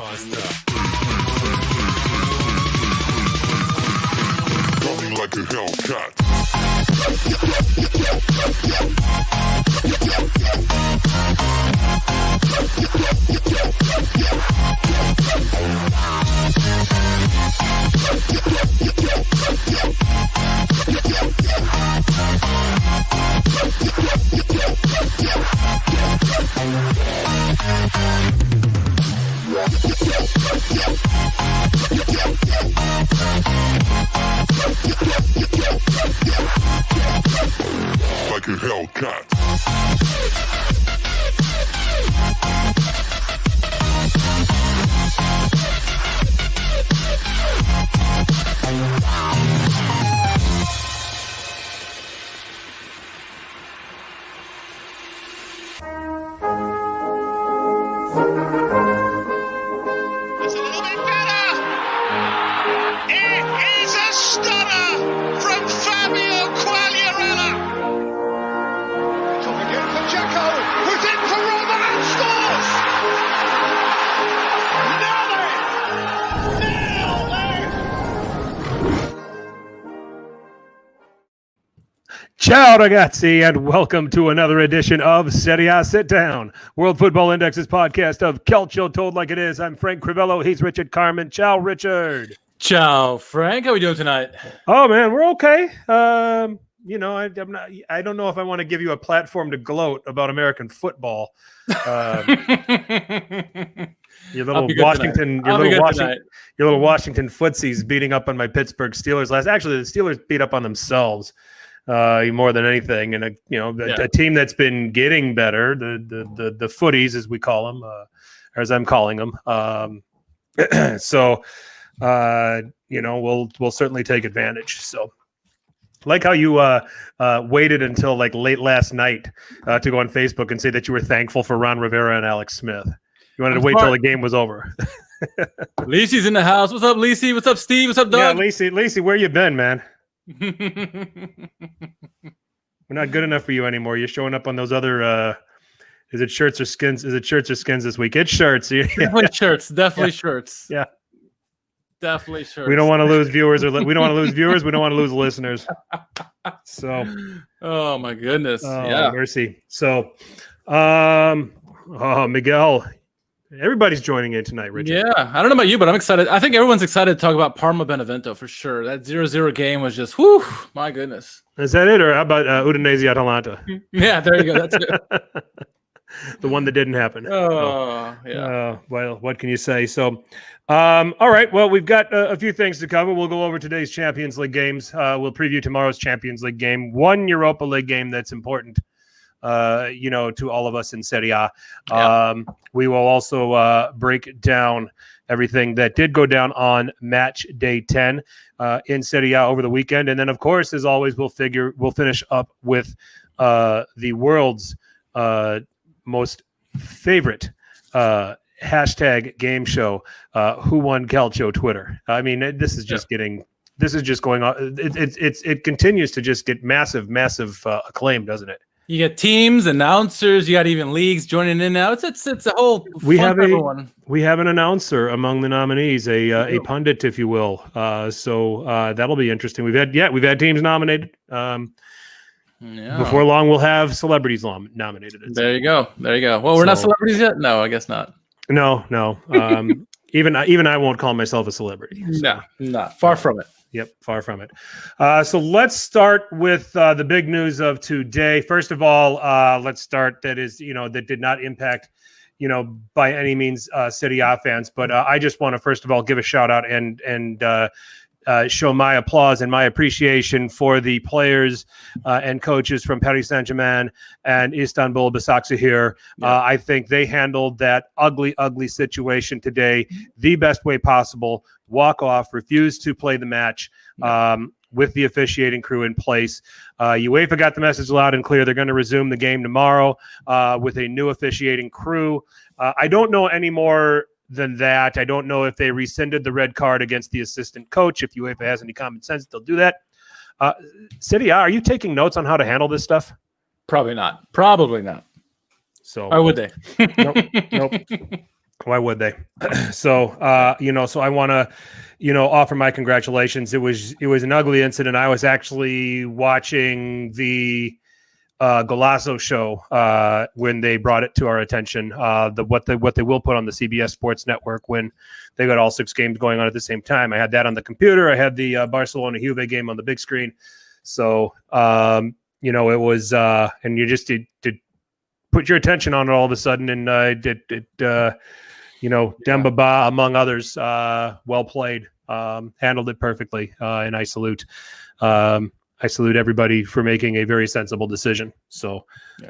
non-stop. Coming like a Hellcat. Like a Hellcat. Ciao ragazzi, and welcome to another edition of SerieA Sitdown, World Football Index's podcast of Calcio Told Like It Is. I'm Frank Crivello. He's Richard Carmen. Ciao, Richard. Ciao, Frank. How are we doing tonight? Oh man, we're okay. You know, I'm not. I don't know if I want to give you a platform to gloat about American football. Your little Washington, your little Washington footsies beating up on my Pittsburgh Steelers last. Actually, the Steelers beat up on themselves. More than anything, and a team that's been getting better, the footies as we call them, or as I'm calling them. So we'll certainly take advantage. So, like how you waited until like late last night to go on Facebook and say that you were thankful for Ron Rivera and Alex Smith. You wanted to wait till the game was over. Lacey's in the house. What's up, Lacey? What's up, Steve? What's up, Doug? Yeah, Lacey, where you been, man? We're not good enough for you anymore. You're showing up on those other is it shirts or skins? Is it shirts or skins this week? It's shirts. Definitely shirts. Definitely shirts. Yeah. Definitely shirts. We don't want to lose viewers we don't want to lose viewers. We don't want to lose listeners. So oh my goodness. Mercy. So Miguel. Everybody's joining in tonight, Richard. Yeah, I don't know about you, but I'm excited. I think everyone's excited to talk about Parma Benevento for sure. That 0-0 game was just, whew, my goodness. Is that it, or how about Udinese Atalanta? Yeah, there you go. That's it. The one that didn't happen. Oh, yeah. Well, what can you say? So, all right. Well, we've got a few things to cover. We'll go over today's Champions League games. We'll preview tomorrow's Champions League game. One Europa League game that's important. To all of us in Serie A. We will also break down everything that did go down on match day 10 in Serie A over the weekend. And then, of course, as always, we'll finish up with the world's most favorite hashtag game show, Who Won Calcio Twitter. I mean, this is just going on. It continues to just get massive acclaim, doesn't it? You get teams, announcers, you got even leagues joining in now. It's a whole we have an announcer among the nominees, a pundit, if you will. So that'll be interesting. We've had teams nominated. Before long, we'll have celebrities nominated. There you go. Well, we're not celebrities yet. No, I guess not. No. Even I won't call myself a celebrity. So. No, far from it. Yep, far from it. So let's start with the big news of today. First of all, let's start that did not impact, by any means Serie A fans. But I just want to first of all give a shout out and show my applause and my appreciation for the players and coaches from Paris Saint-Germain and Istanbul Basaksehir. I think they handled that ugly situation today the best way possible. Walk off, refuse to play the match with the officiating crew in place. UEFA got the message loud and clear. They're going to resume the game tomorrow with a new officiating crew. I don't know any more than that. I don't know if they rescinded the red card against the assistant coach. If UEFA has any common sense, they'll do that. Serie A, are you taking notes on how to handle this stuff? Probably not. So, or would they? Nope. Why would they? So so I want to, offer my congratulations. It was an ugly incident. I was actually watching the Golazo show when they brought it to our attention. What they will put on the CBS Sports Network when they got all 6 games going on at the same time. I had that on the computer. I had the Barcelona Juve game on the big screen. So it was and you just did put your attention on it all of a sudden, and Demba Ba, among others, well played, handled it perfectly, and I salute everybody for making a very sensible decision. So,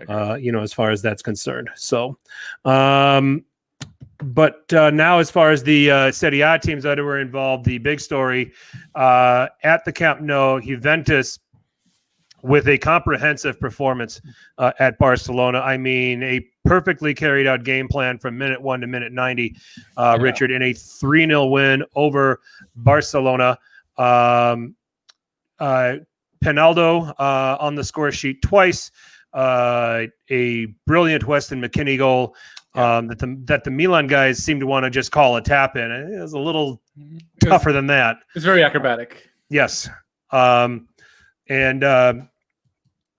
as far as that's concerned. So, but now as far as the Serie A teams that were involved, the big story at the Camp Nou, Juventus with a comprehensive performance at Barcelona. I mean, a perfectly carried out game plan from minute 1 to minute 90, Richard, in a 3-0 win over Barcelona. Penaldo on the score sheet twice, a brilliant Weston McKennie goal that the Milan guys seem to want to just call a tap in. It was a little tougher than that. It's very acrobatic. Yes.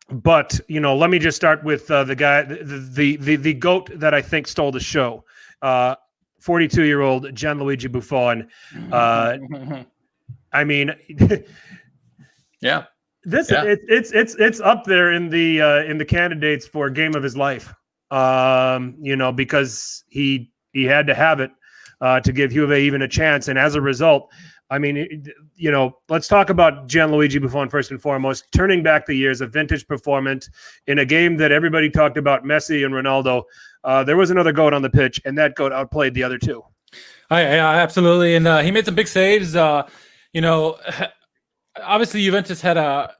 But let me just start with the guy, the GOAT that I think stole the show, 42-year-old Gianluigi Buffon. I mean, yeah. It's up there in the candidates for game of his life. Because he had to have it to give Juve even a chance, and as a result, I mean, let's talk about Gianluigi Buffon first and foremost. Turning back the years, a vintage performance in a game that everybody talked about, Messi and Ronaldo. There was another GOAT on the pitch, and that GOAT outplayed the other two. Yeah, absolutely, and he made some big saves. Obviously, Juventus had a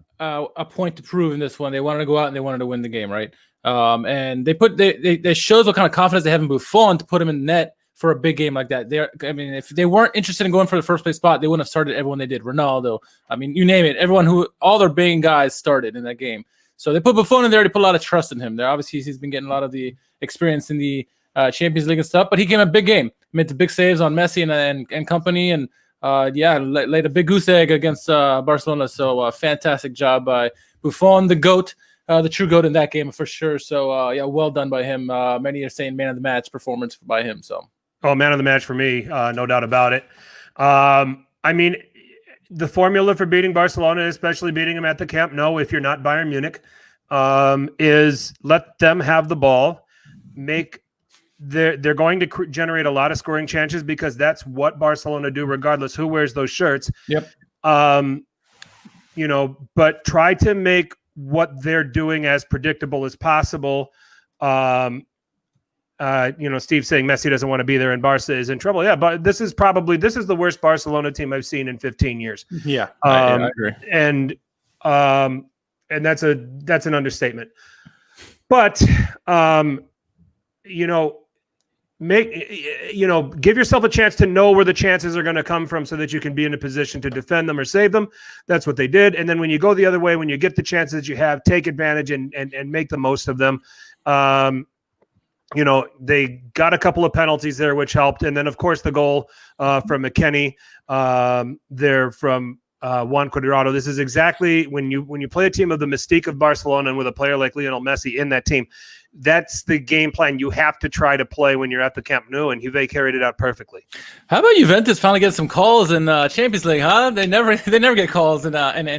point to prove in this one. They wanted to go out and they wanted to win the game, right? And they shows what kind of confidence they have in Buffon to put him in the net for a big game like that. If they weren't interested in going for the first place spot, they wouldn't have started everyone they did. Ronaldo, you name it. All their big guys started in that game. So they put Buffon in there to put a lot of trust in him. There, obviously, he's been getting a lot of the experience in the Champions League and stuff, but he came a big game. Made the big saves on Messi and company, and laid a big goose egg against Barcelona. So fantastic job by Buffon, the GOAT. The true GOAT in that game for sure. So well done by him. Many are saying man of the match performance by him. So man of the match for me, no doubt about it. I mean, the formula for beating Barcelona, especially beating them at the Camp Nou, if you're not Bayern Munich, is let them have the ball. They're going to generate a lot of scoring chances because that's what Barcelona do, regardless who wears those shirts. Yep. But try to make what they're doing as predictable as possible. Steve saying Messi doesn't want to be there and Barca is in trouble. Yeah, but this is the worst Barcelona team I've seen in 15 years. Yeah, I agree. And that's an understatement. But give yourself a chance to know where the chances are going to come from so that you can be in a position to defend them or save them. That's what they did. And then when you go the other way, when you get the chances that you have, take advantage and make the most of them. They got a couple of penalties there, which helped. And then, of course, the goal from McKennie there from Juan Cuadrado. This is exactly when you play a team of the mystique of Barcelona and with a player like Lionel Messi in that team, that's the game plan you have to try to play when you're at the Camp Nou, and Juve carried it out perfectly. How about Juventus finally get some calls in Champions League, huh? They never get calls in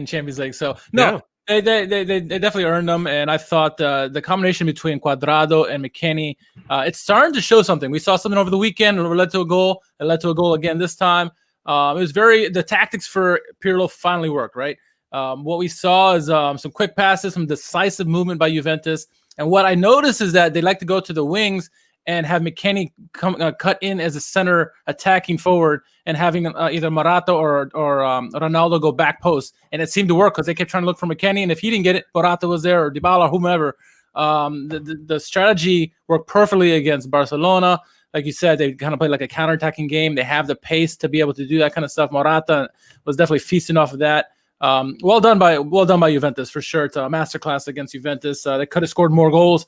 Champions League. So no, yeah. They definitely earned them, and I thought the combination between Cuadrado and McKennie, it's starting to show something. We saw something over the weekend. It led to a goal. It led to a goal again this time. It was the tactics for Pirlo finally worked, right? What we saw is some quick passes, some decisive movement by Juventus. And what I noticed is that they like to go to the wings and have McKennie cut in as a center attacking forward and having either Morata or Ronaldo go back post. And it seemed to work because they kept trying to look for McKennie. And if he didn't get it, Morata was there or Dybala, whomever. The strategy worked perfectly against Barcelona. Like you said, they kind of play like a counterattacking game. They have the pace to be able to do that kind of stuff. Morata was definitely feasting off of that. Well done by Juventus for sure. It's a masterclass against Juventus. They could have scored more goals.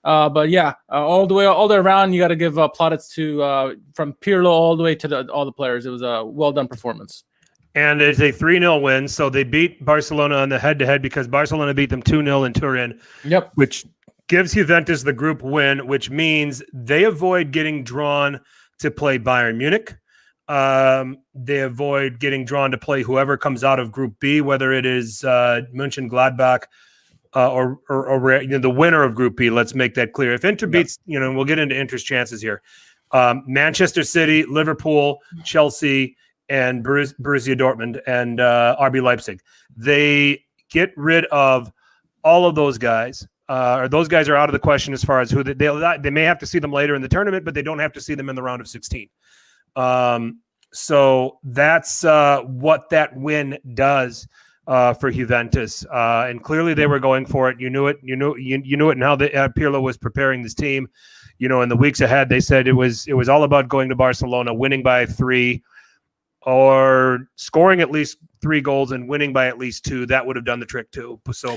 But yeah, all the way around, you got to give plaudits to from Pirlo all the way to all the players. It was a well done performance. And it's a 3-0 win, so they beat Barcelona on the head-to-head because Barcelona beat them 2-0 in Turin. Yep. Which gives Juventus the group win, which means they avoid getting drawn to play Bayern Munich. They avoid getting drawn to play whoever comes out of Group B, whether it is Mönchengladbach or the winner of Group B. Let's make that clear. If Inter beats, we'll get into Inter's chances here. Manchester City, Liverpool, Chelsea, and Borussia Dortmund and RB Leipzig. They get rid of all of those guys. Or those guys are out of the question as far as who they may have to see them later in the tournament, but they don't have to see them in the round of 16. So that's what that win does for Juventus. And clearly they were going for it. You knew it. You knew it, and how Pirlo was preparing this team. In the weeks ahead, they said it was all about going to Barcelona, winning by 3. Or scoring at least 3 goals and winning by at least 2, that would have done the trick too. So,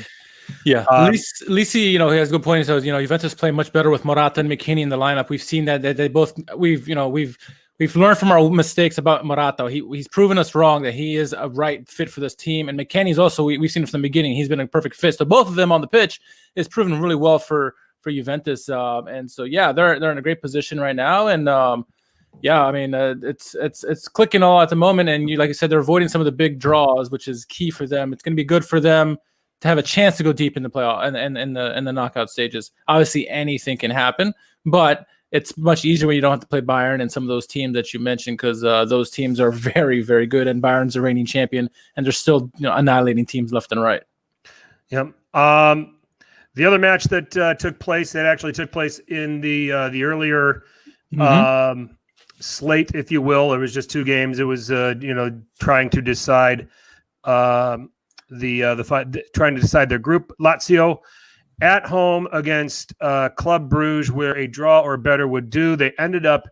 yeah, Lisi, he has a good point. He says, Juventus play much better with Morata and McKennie in the lineup. We've seen that they both. We've learned from our mistakes about Morata. He's proven us wrong that he is a right fit for this team. And McKennie's also we've seen from the beginning he's been a perfect fit. So both of them on the pitch is proven really well for Juventus. And so yeah, they're in a great position right now. And yeah, I mean, it's clicking all at the moment, and like you said, they're avoiding some of the big draws, which is key for them. It's going to be good for them to have a chance to go deep in the playoff and in the knockout stages. Obviously, anything can happen, but it's much easier when you don't have to play Bayern and some of those teams that you mentioned, because those teams are very, very good, and Bayern's a reigning champion, and they're still annihilating teams left and right. Yep. The other match that took place in the earlier. Slate, if you will. It was just 2 games. It was trying to decide trying to decide their group. Lazio at home against Club Brugge, where a draw or better would do. They ended up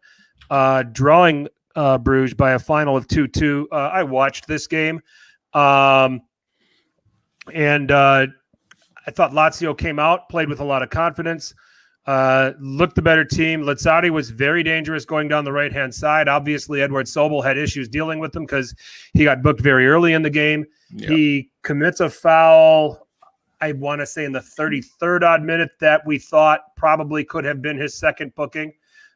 drawing Bruges by a final of 2-2. I watched this game, and I thought Lazio came out, played with a lot of confidence. Looked the better team. Lazzari was very dangerous going down the right-hand side. Obviously, Edward Sobel had issues dealing with him because he got booked very early in the game. Yep. He commits a foul, I want to say in the 33rd odd minute, that we thought probably could have been his second booking.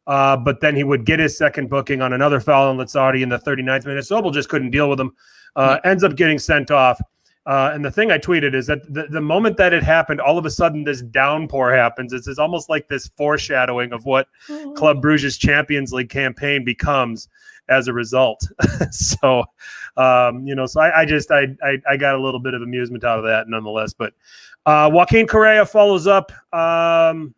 But then he would get his second booking on another foul on Lazzari in the 39th minute. Sobel just couldn't deal with him. Ends up getting sent off. And the thing I tweeted is that the moment that it happened, all of a sudden this downpour happens. It's almost like this foreshadowing of what Club Brugge's Champions League campaign becomes as a result. So, so I got a little bit of amusement out of that nonetheless. But Joaquin Correa follows up on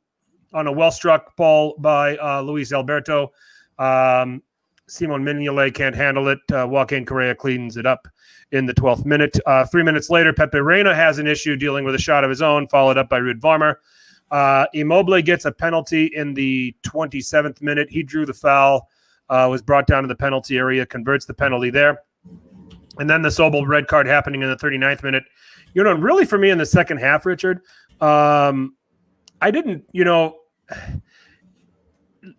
a well-struck ball by Luis Alberto. Simon Mignolet can't handle it. Joaquin Correa cleans it up in the 12th minute. 3 minutes later, Pepe Reina has an issue dealing with a shot of his own, followed up by Ruud Varmer. Immobile gets a penalty in the 27th minute. He drew the foul, was brought down to the penalty area, converts the penalty there. And then the Sobel red card happening in the 39th minute. Really for me in the second half, Richard, I didn't,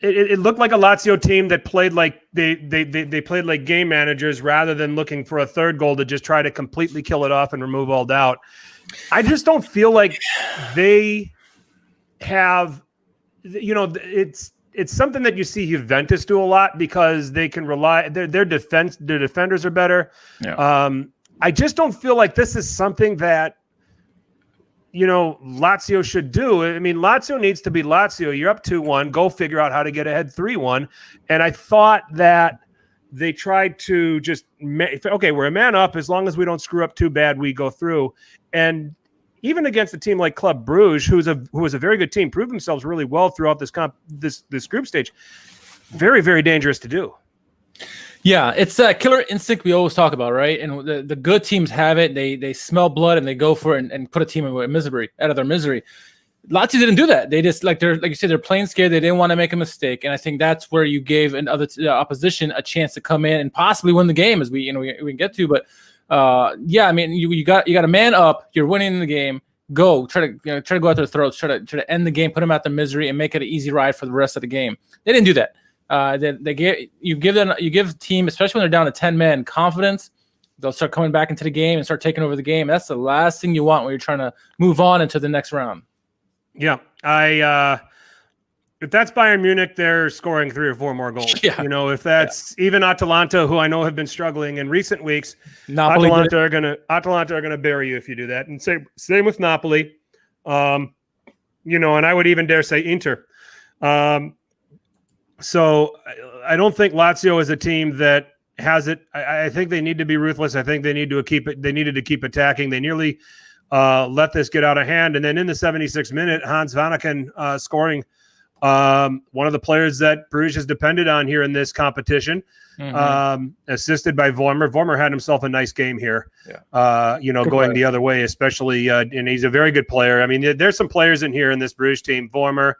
it looked like a Lazio team that played like they played like game managers rather than looking for a third goal to just try to completely kill it off and remove all doubt. I just don't feel like they have, it's something that you see Juventus do a lot because they can rely their defenders are better. Yeah. I just don't feel like this is something that Lazio should do. I mean, Lazio needs to be Lazio. You're up 2-1. Go figure out how to get ahead 3-1. And I thought that they tried to just, we're a man up. As long as we don't screw up too bad, we go through. And even against a team like Club Brugge, who was a very good team, proved themselves really well throughout this group stage. Very, very dangerous to do. Yeah, it's that killer instinct we always talk about, right? And the good teams have it. They smell blood and they go for it and put a team out of their misery. Lazio didn't do that. They just like you said, they're playing scared. They didn't want to make a mistake, and I think that's where you gave opposition a chance to come in and possibly win the game, as we can get to. But I mean, you got a man up. You're winning the game. go try to go at their throats, try to end the game, put them out their misery, and make it an easy ride for the rest of the game. They didn't do that. They give the team, especially when they're down to 10 men, confidence. They'll start coming back into the game and start taking over the game. That's the last thing you want when you're trying to move on into the next round. Yeah, if that's Bayern Munich, they're scoring 3 or 4 more goals. Yeah. If that's even Atalanta, who I know have been struggling in recent weeks, Napoli Atalanta are gonna bury you if you do that. And same with Napoli, and I would even dare say Inter. So I don't think Lazio is a team that has it. I think they need to be ruthless. I think they need to keep it. They needed to keep attacking. They nearly let this get out of hand. And then in the 76th minute, Hans Vanaken scoring. One of the players that Bruges has depended on here in this competition, assisted by Vormer. Vormer had himself a nice game here, going the other way, especially, and he's a very good player. I mean, there's some players in here in this Bruges team, Vormer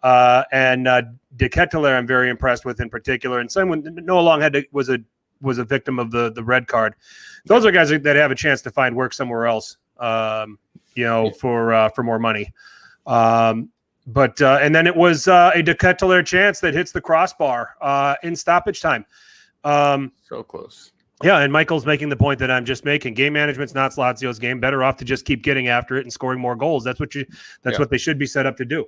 and De Ketelaere I'm very impressed with in particular. And someone, Noah Long was a victim of the red card. Those are guys that have a chance to find work somewhere else, for more money. But and then it was a De Ketelaere chance that hits the crossbar in stoppage time. So close. Yeah, and Michael's making the point that I'm just making. Game management's not Lazio's game. Better off to just keep getting after it and scoring more goals. That's what they should be set up to do.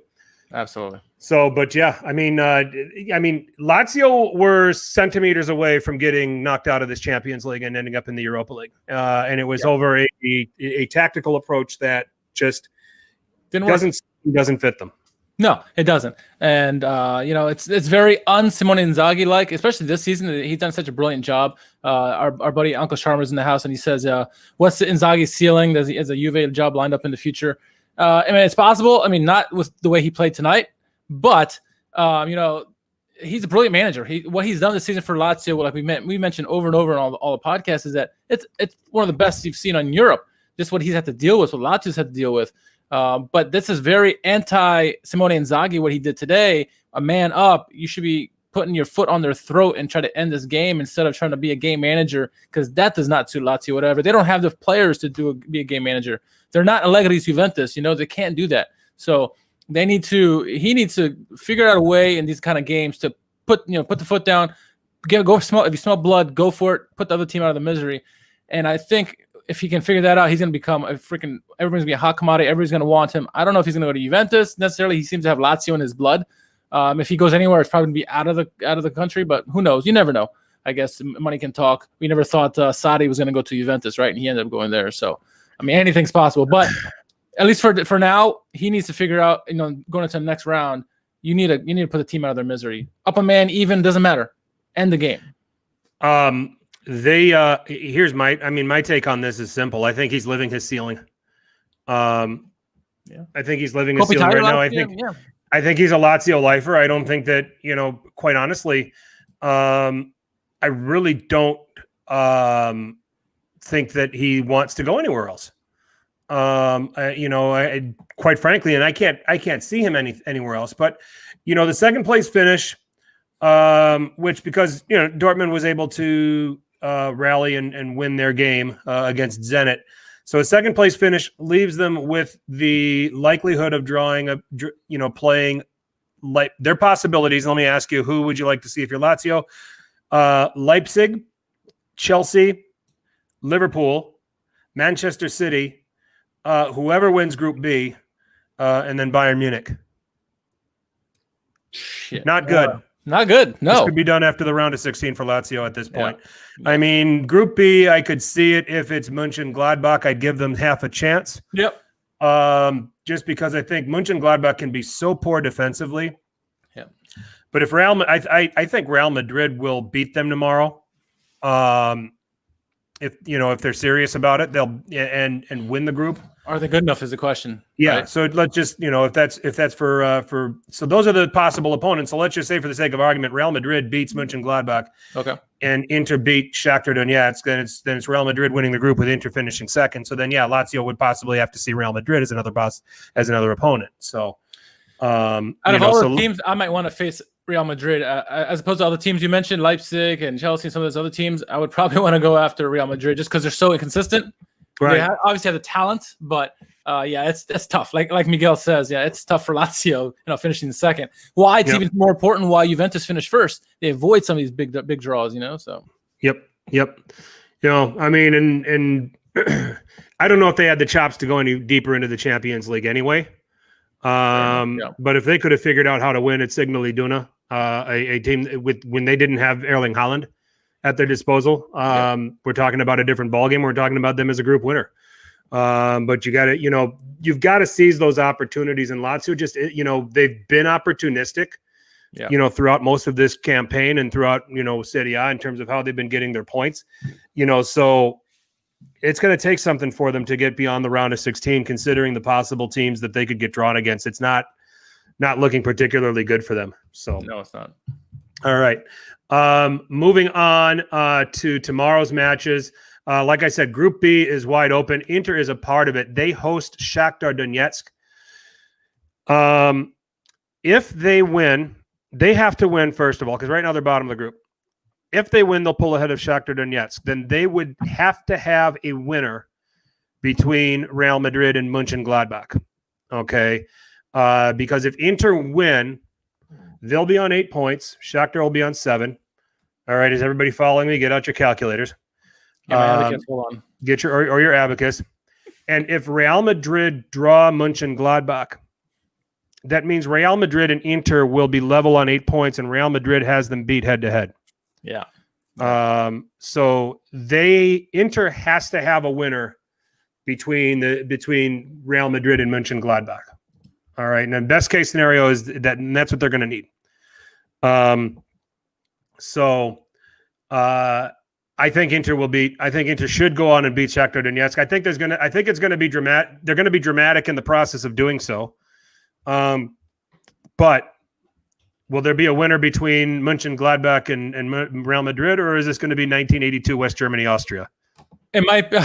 Absolutely. So, but yeah, I mean, Lazio were centimeters away from getting knocked out of this Champions League and ending up in the Europa League, and it was over a tactical approach that just doesn't fit them. No, it doesn't. And, it's very un-Simone Inzaghi like, especially this season. He's done such a brilliant job. Our buddy Uncle Sharma's in the house, and he says, what's the Inzaghi's ceiling? Does he has a Juve job lined up in the future? It's possible. I mean, not with the way he played tonight, but, he's a brilliant manager. What he's done this season for Lazio, like we mentioned over and over on all the podcasts, is that it's one of the best you've seen on Europe. Just what he's had to deal with, what Lazio's had to deal with. But this is very anti-Simone Inzaghi, what he did today. A man up, you should be putting your foot on their throat and try to end this game instead of trying to be a game manager, because that does not suit Lazio, whatever. They don't have the players to be a game manager. They're not Allegri's Juventus, they can't do that. So he needs to figure out a way in these kind of games to put the foot down, go smell. If you smell blood, go for it, put the other team out of the misery. And I think if he can figure that out, he's going to become everybody's going to be a hot commodity. Everybody's going to want him. I don't know if he's going to go to Juventus necessarily. He seems to have Lazio in his blood. If he goes anywhere, it's probably going to be out of the country, but who knows? You never know. I guess money can talk. We never thought Sarri was going to go to Juventus, right? And he ended up going there. So, I mean, anything's possible. But at least for now, he needs to figure out, going into the next round, you need to put the team out of their misery. Up a man, even, doesn't matter. End the game. Here's my take on this is simple. I think he's living his ceiling. I think he's living his ceiling right now. I think he's a Lazio lifer. I don't think that, quite honestly, I really don't think that he wants to go anywhere else. I quite frankly, and I can't see him anywhere else. But the second place finish, which because Dortmund was able to rally and win their game against Zenit. So a second place finish leaves them with the likelihood of drawing playing like their possibilities. Let me ask you, who would you like to see if you're Lazio? Leipzig, Chelsea, Liverpool, Manchester City, whoever wins Group B, and then Bayern Munich. Shit. Not good. Not good. No. This could be done after the round of 16 for Lazio at this point. Yeah. I mean, Group B, I could see it if it's Mönchengladbach. I'd give them half a chance. Yep. Just because I think Mönchengladbach can be so poor defensively. Yeah. But if I think Real Madrid will beat them tomorrow. If they're serious about it, they'll and win the group. Are they good enough is the question. Yeah. Right? So let's just, if that's for so those are the possible opponents. So let's just say for the sake of argument, Real Madrid beats Mönchengladbach. Okay. And Inter beat Shakhtar Donetsk. Then it's Real Madrid winning the group with Inter finishing second. So then, Lazio would possibly have to see Real Madrid as another opponent. So out of all the teams, I might want to face Real Madrid as opposed to all the teams you mentioned, Leipzig and Chelsea and some of those other teams. I would probably want to go after Real Madrid just because they're so inconsistent. Right. They obviously have the talent, but yeah, it's tough. Like Miguel says, yeah, it's tough for Lazio, finishing second. Why it's even more important why Juventus finish first. They avoid some of these big draws, So. Yep. I mean, and I don't know if they had the chops to go any deeper into the Champions League anyway. But if they could have figured out how to win at Signal Iduna, a team when they didn't have Erling Haaland at their disposal, we're talking about a different ballgame. We're talking about them as a group winner. But you got to, you've got to seize those opportunities. And Lazio just, they've been opportunistic, throughout most of this campaign and throughout, Serie A in terms of how they've been getting their points, so it's going to take something for them to get beyond the round of 16, considering the possible teams that they could get drawn against. It's not looking particularly good for them. So no, it's not. All right. Moving on to tomorrow's matches. Like I said, Group B is wide open. Inter is a part of it. They host Shakhtar Donetsk. If they win, they have to win, first of all, because right now they're bottom of the group. If they win, they'll pull ahead of Shakhtar Donetsk. Then they would have to have a winner between Real Madrid and Mönchengladbach. Okay? Because if Inter win, they'll be on 8 points. Shakhtar will be on 7. All right, is everybody following me? Get out your calculators. Hold on. Get your abacus. And if Real Madrid draw Mönchengladbach, that means Real Madrid and Inter will be level on 8 points, and Real Madrid has them beat head to head. Yeah. So Inter has to have a winner between Real Madrid and Mönchengladbach. All right, and then best case scenario is that, and that's what they're going to need. I think Inter should go on and beat Shakhtar Donetsk. I think it's going to be dramatic. They're going to be dramatic in the process of doing so. But will there be a winner between Mönchengladbach and Real Madrid, or is this going to be 1982 West Germany, Austria? It might be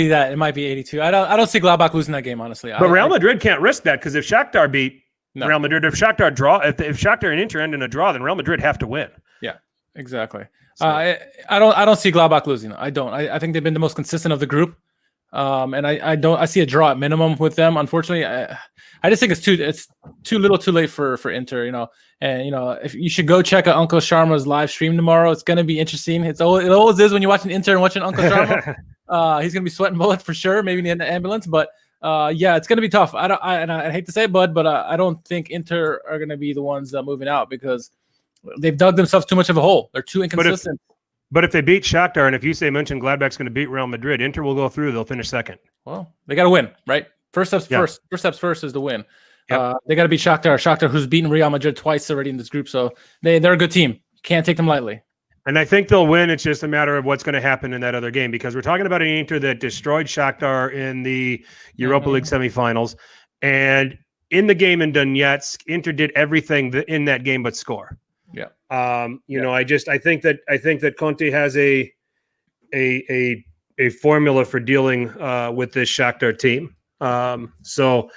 that. It might be 82. I don't see Gladbach losing that game, honestly. But Real Madrid can't risk that, because if Shakhtar beat Real Madrid, if Shakhtar draw, if Shakhtar and Inter end in a draw, then Real Madrid have to win. Yeah, exactly. So. I don't see Gladbach losing. I don't. I think they've been the most consistent of the group. And I see a draw at minimum with them. Unfortunately, I just think it's too little, too late for Inter. And if you should go check out Uncle Sharma's live stream tomorrow. It's going to be interesting. It always is when you're watching Inter and watching Uncle Sharma. He's going to be sweating bullets for sure. Maybe in the ambulance, but yeah, it's going to be tough. I hate to say it, Bud, but I don't think Inter are going to be the ones moving out, because they've dug themselves too much of a hole. They're too inconsistent. But if they beat Shakhtar, and if you say Mönchengladbach's going to beat Real Madrid, Inter will go through. They'll finish second. Well, they got to win, right? First steps first is the win. Yep. They got to beat Shakhtar. Shakhtar, who's beaten Real Madrid twice already in this group, so they're a good team. Can't take them lightly. And I think they'll win. It's just a matter of what's going to happen in that other game, because we're talking about an Inter that destroyed Shakhtar in the Europa League semifinals, and in the game in Donetsk, Inter did everything in that game but score. Yeah. I think that Conte has a formula for dealing with this Shakhtar team. So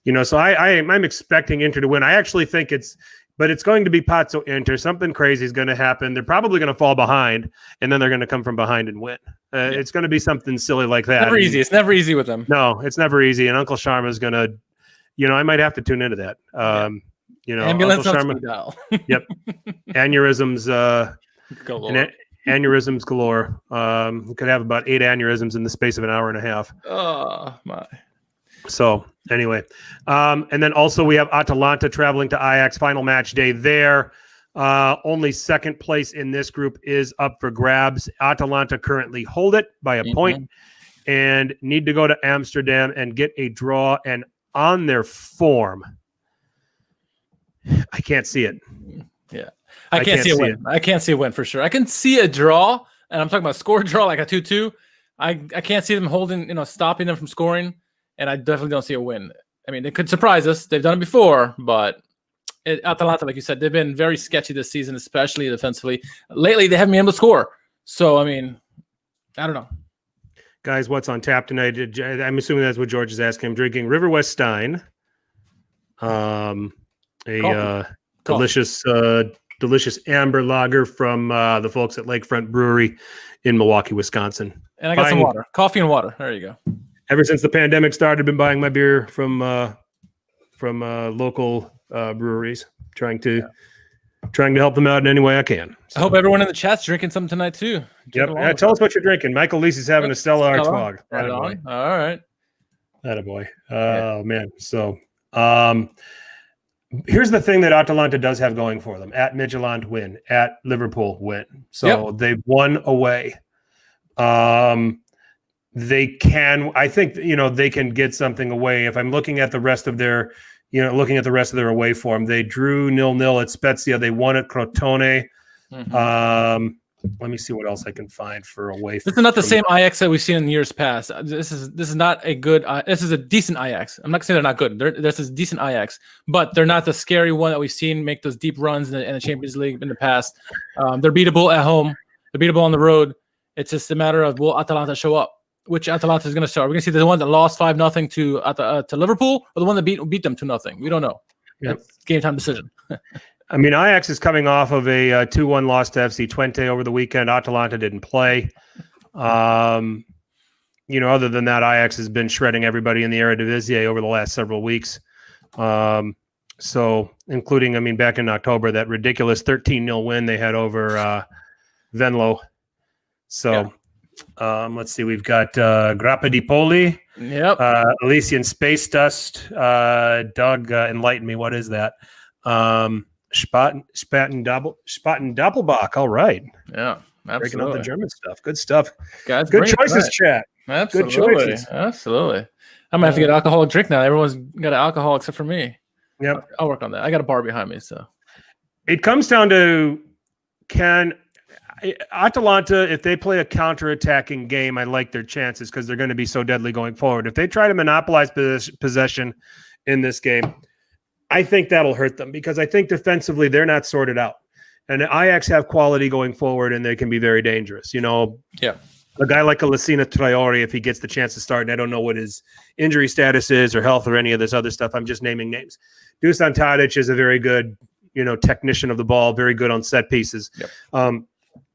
I'm expecting Inter to win. I actually think it's going to be Pazzo Inter. Something crazy is going to happen. They're probably going to fall behind, and then they're going to come from behind and win. It's going to be something silly like that. Never easy. It's never easy with them. No, it's never easy. And Uncle Sharma is going to, I might have to tune into that. Ambulance Uncle Sharma. Yep. Aneurysms. Aneurysms galore. We could have about 8 aneurysms in the space of an hour and a half. Oh my. So anyway, and then also we have Atalanta traveling to Ajax, final match day there. Only second place in this group is up for grabs. Atalanta currently hold it by a point and need to go to Amsterdam and get a draw. And on their form, I can't see it. Yeah, I can't see a win. I can't see a win for sure. I can see a draw, and I'm talking about score draw, like a 2-2. I can't see them holding, stopping them from scoring, and I definitely don't see a win. I mean, it could surprise us. They've done it before, but Atalanta, like you said, they've been very sketchy this season, especially defensively. Lately, they haven't been able to score. So, I mean, I don't know. Guys, what's on tap tonight? I'm assuming that's what George is asking. I'm drinking River West Stein. Delicious amber lager from the folks at Lakefront Brewery in Milwaukee, Wisconsin. And I got some water, coffee and water. There you go. Ever since the pandemic started, I've been buying my beer from local breweries, trying to help them out in any way I can. So. I hope everyone in the chat's drinking something tonight too. Yep. Yeah, tell us what you're drinking. Michael Lisi's having a Stella Artois. Right on. All right. Attaboy. Oh, man. So here's the thing that Atalanta does have going for them. At Midtjylland, win. At Liverpool, win. So they've won away. They can, I think, they can get something away. If I'm looking at the rest of their, away form, they drew 0-0 at Spezia. They won at Crotone. Let me see what else I can find for away. This is not the same Ajax that we've seen in years past. This is not a good. This is a decent Ajax. I'm not saying they're not good. This is decent Ajax, but they're not the scary one that we've seen make those deep runs in the Champions League in the past. They're beatable at home. They're beatable on the road. It's just a matter of will Atalanta show up? Which Atalanta is going to start? We're going to see the one that lost 5-0 to Liverpool, or the one that beat them 2-0. We don't know. Yep. It's game time decision. I mean, Ajax is coming off of a 2-1 loss to FC Twente over the weekend. Atalanta didn't play. Other than that, Ajax has been shredding everybody in the Eredivisie over the last several weeks. So, including, back in October, that ridiculous 13-0 win they had over Venlo. So, let's see. We've got Grappa di Poli. Yep. Elysian Space Dust. Doug, enlighten me. What is that? Spaten Doppelbach. All right. Yeah, absolutely. Breaking up the German stuff. Good stuff. Guys, good choices, chat. Absolutely. Good choices. Absolutely. I'm going to have to get an alcoholic drink now. Everyone's got an alcohol except for me. Yep. I'll work on that. I got a bar behind me, so. It comes down to can Atalanta, if they play a counter-attacking game, I like their chances because they're going to be so deadly going forward. If they try to monopolize possession in this game, I think that'll hurt them because I think defensively they're not sorted out. And Ajax have quality going forward and they can be very dangerous. A guy like a Lassina Traore, if he gets the chance to start, and I don't know what his injury status is or health or any of this other stuff, I'm just naming names. Dusan Tadic is a very good, technician of the ball, very good on set pieces. Yep.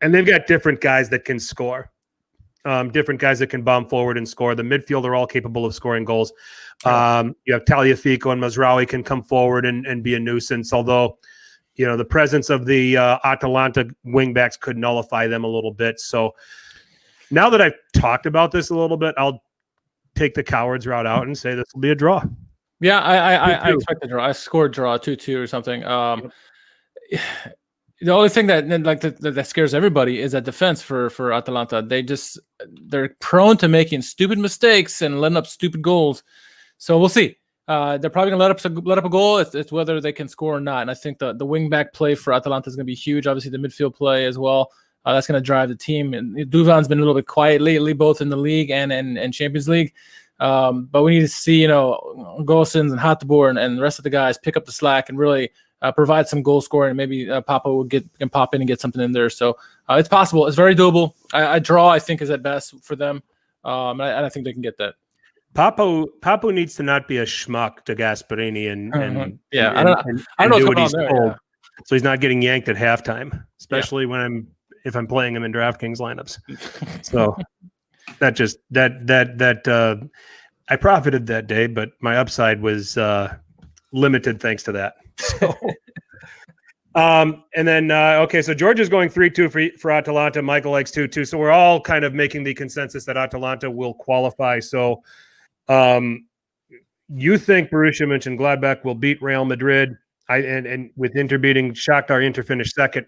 And they've got different guys that can score. Different guys that can bomb forward and score. The midfield are all capable of scoring goals. You have Tagliafico and Mazraoui can come forward and be a nuisance, although, the presence of the Atalanta wingbacks could nullify them a little bit. So now that I've talked about this a little bit, I'll take the cowards route out and say this will be a draw. Yeah, I expect a draw. I scored draw 2-2 or something. The only thing that scares everybody is that defense for Atalanta. They're prone to making stupid mistakes and letting up stupid goals. So we'll see. They're probably going to let up a goal. It's whether they can score or not. And I think the wing back play for Atalanta is going to be huge. Obviously, the midfield play as well. That's going to drive the team. And Duvan's been a little bit quiet lately, both in the league and Champions League. But we need to see, Gosens and Hateboer and the rest of the guys pick up the slack and really provide some goal scoring. And maybe Papa can pop in and get something in there. So it's possible. It's very doable. I draw, I think, is at best for them. And I think they can get that. Papu needs to not be a schmuck to Gasperini and I don't know what he's told. Yeah. So he's not getting yanked at halftime, especially if I'm playing him in DraftKings lineups. So I profited that day, but my upside was limited thanks to that. So and then so George is going 3-2 for Atalanta. Michael likes 2-2. So we're all kind of making the consensus that Atalanta will qualify. So you think Borussia Mönchengladbach will beat Real Madrid? And with Inter beating Shakhtar, Inter finished second.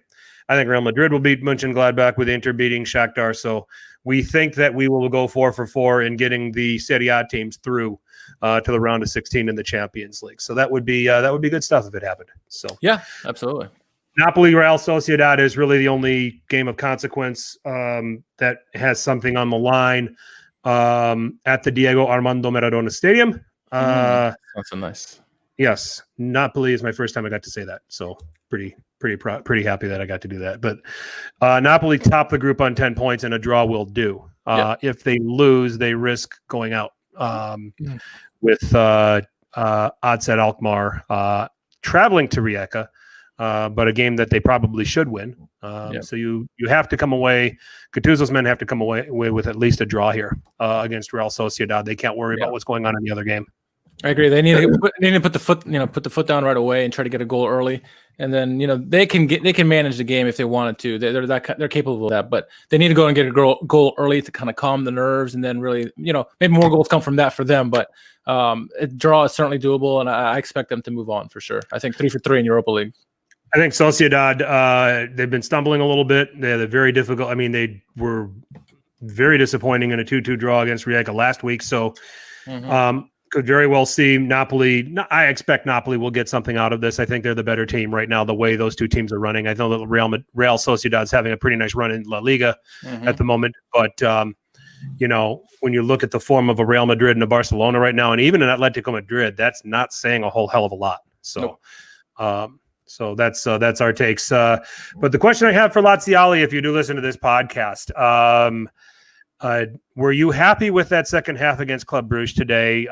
I think Real Madrid will beat Mönchengladbach with Inter beating Shakhtar. So we think that we will go 4-for-4 in getting the Serie A teams through to the round of 16 in the Champions League. So that would be good stuff if it happened. So yeah, absolutely. Napoli Real Sociedad is really the only game of consequence that has something on the line at the Diego Armando Maradona Stadium. That's so nice. Yes, Napoli is my first time I got to say that. So pretty happy that I got to do that. But Napoli top the group on 10 points, and a draw will do. If they lose, they risk going out with Adset Alkmaar traveling to Rijeka but a game that they probably should win. So you have to come away. Gattuso's men have to come away with at least a draw here against Real Sociedad. They can't worry about what's going on in the other game. I agree. They need to put the foot down right away and try to get a goal early, and then they can manage the game if they wanted to. They're capable of that, but they need to go and get a goal early to kind of calm the nerves, and then really maybe more goals come from that for them. But a draw is certainly doable, and I expect them to move on for sure. I think 3 for 3 in Europa League. I think Sociedad, they've been stumbling a little bit. They're very difficult. I mean, they were very disappointing in a 2-2 draw against Rijeka last week. So could very well see Napoli. I expect Napoli will get something out of this. I think they're the better team right now, the way those two teams are running. I know that Real Sociedad's having a pretty nice run in La Liga at the moment. But, when you look at the form of a Real Madrid and a Barcelona right now, and even an Atletico Madrid, that's not saying a whole hell of a lot. So, So that's our takes. But the question I have for Laziali, if you do listen to this podcast, were you happy with that second half against Club Brugge today?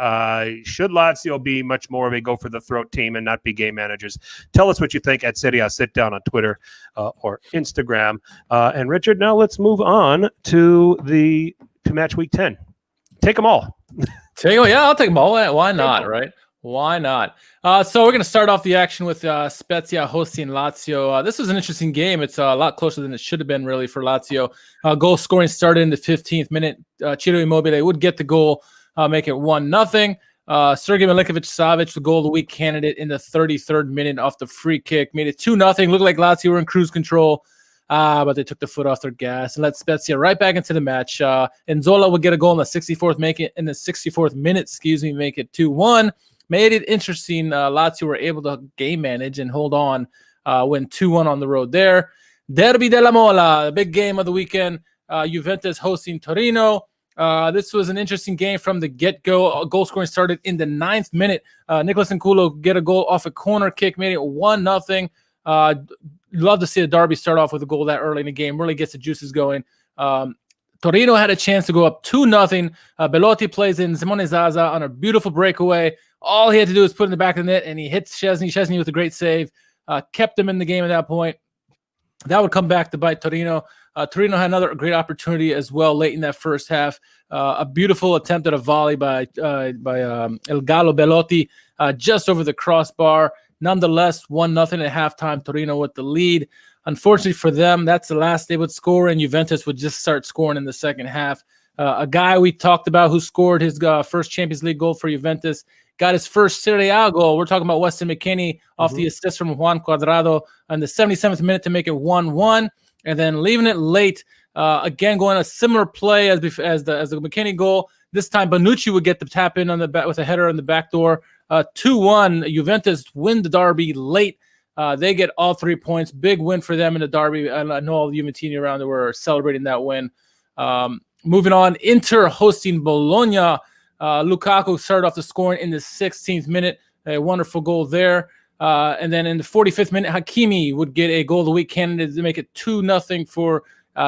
Should Lazio be much more of a go-for-the-throat team and not be game managers? Tell us what you think at SerieA Sitdown on Twitter or Instagram. And Richard, now let's move on to match week 10. Take them all. Yeah, I'll take them all. Why not, right? Why not? So we're going to start off the action with Spezia hosting Lazio. This was an interesting game. It's a lot closer than it should have been, really, for Lazio. Goal scoring started in the 15th minute. Ciro Immobile would get the goal, make it 1-0. Sergej Milinkovic-Savic, the goal of the week candidate, in the 33rd minute off the free kick, made it 2-0. Looked like Lazio were in cruise control, but they took the foot off their gas and let Spezia right back into the match. Nzola would get a goal in the 64th, make it 2-1. Made it interesting. Lazio were able to game manage and hold on, win 2-1 on the road there. Derby della Mola, the big game of the weekend. Juventus hosting Torino. This was an interesting game from the get-go. Goal scoring started in the 9th minute. Nicolas Nkulo get a goal off a corner kick, made it 1-0. Love to see a derby start off with a goal that early in the game. Really gets the juices going. Torino had a chance to go up 2-0. Belotti plays in Simone Zaza on a beautiful breakaway. All he had to do was put in the back of the net, and he hits Szczesny. Szczesny with a great save. Kept him in the game at that point. That would come back to bite Torino. Torino had another great opportunity as well late in that first half. A beautiful attempt at a volley by El Gallo Belotti just over the crossbar. Nonetheless, 1-0 at halftime. Torino with the lead. Unfortunately for them, that's the last they would score, and Juventus would just start scoring in the second half. A guy we talked about who scored his first Champions League goal for Juventus, got his first Serie A goal. We're talking about Weston McKennie off the assist from Juan Cuadrado in the 77th minute to make it 1-1, and then leaving it late. Again, going a similar play as the McKennie goal. This time, Bonucci would get the tap in on the back with a header on the back door. 2-1. Juventus win the derby late. They get all 3 points. Big win for them in the derby. I know all the Juventini around there were celebrating that win. Moving on, Inter hosting Bologna. Lukaku started off the scoring in the 16th minute. A wonderful goal there. And then in the 45th minute, Hakimi would get a goal of the week candidate to make it 2-0 for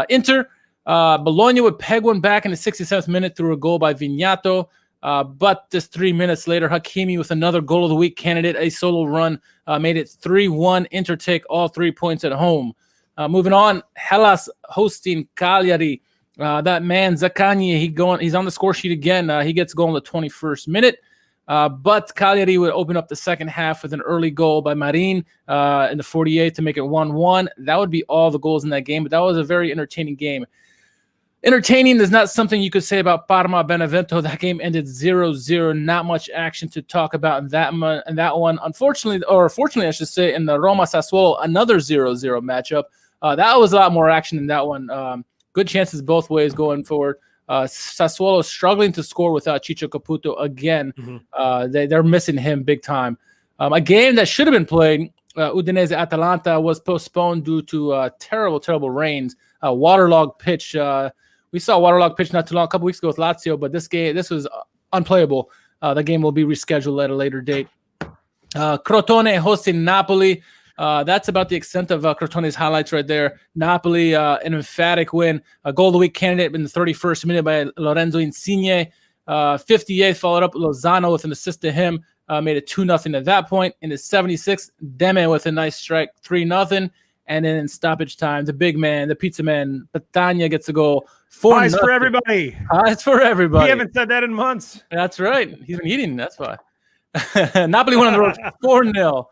Inter. Bologna would peg one back in the 67th minute through a goal by Vignato. But just 3 minutes later, Hakimi with another goal of the week candidate, a solo run, made it 3-1. Inter take all 3 points at home. Moving on, Hellas hosting Cagliari. That man, Zaccagni, he's on the score sheet again. He gets a goal in the 21st minute. But Cagliari would open up the second half with an early goal by Marin in the 48th to make it 1-1. That would be all the goals in that game, but that was a very entertaining game. Entertaining is not something you could say about Parma Benevento. That game ended 0-0. Not much action to talk about in that one. Unfortunately, or fortunately, I should say, in the Roma Sassuolo, another 0-0 matchup. That was a lot more action in that one. Good chances both ways going forward. Sassuolo struggling to score without Ciccio Caputo again. They're missing him big time. A game that should have been played, Udinese-Atalanta, was postponed due to terrible rains. Waterlogged pitch. We saw a waterlogged pitch not too long, a couple weeks ago with Lazio, but this was unplayable. The game will be rescheduled at a later date. Crotone hosting Napoli. That's about the extent of Crotone's highlights right there. Napoli, an emphatic win. A goal of the week candidate in the 31st minute by Lorenzo Insigne. 58th followed up Lozano with an assist to him. made it 2-0 at that point. In the 76th, Demme with a nice strike, 3-0. And then in stoppage time, the big man, the pizza man, Patania gets a goal. 4-0. Pies for everybody. Pies for everybody. We haven't said that in months. That's right. He's been eating. That's why. Napoli won on the road 4-0.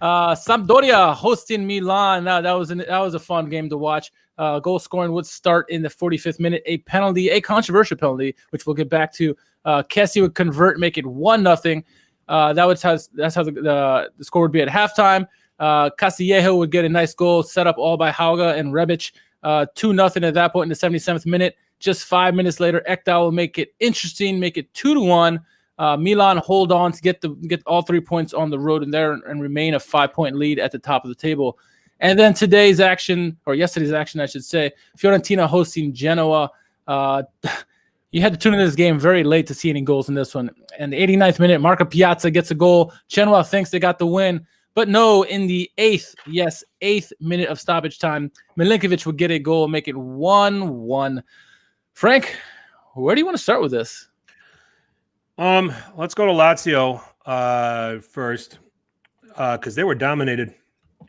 Sampdoria hosting Milan. That was a fun game to watch. Goal scoring would start in the 45th minute. A penalty, a controversial penalty, which we'll get back to. Kessie would convert, make it 1-0. That's how the score would be at halftime. Castillejo would get a nice goal set up all by Hauga and Rebic. 2-0 at that point in the 77th minute. Just 5 minutes later, Ekdal will make it interesting, make it 2-1. Milan hold on to get all 3 points on the road and remain a 5-point lead at the top of the table. And then yesterday's action, I should say, Fiorentina hosting Genoa. You had to tune into this game very late to see any goals in this one. And the 89th minute, Marco Piazza gets a goal. Genoa thinks they got the win. But no, in the 8th minute of stoppage time, Milinkovic would get a goal and make it 1-1. Frank, where do you want to start with this? Let's go to Lazio first, because they were dominated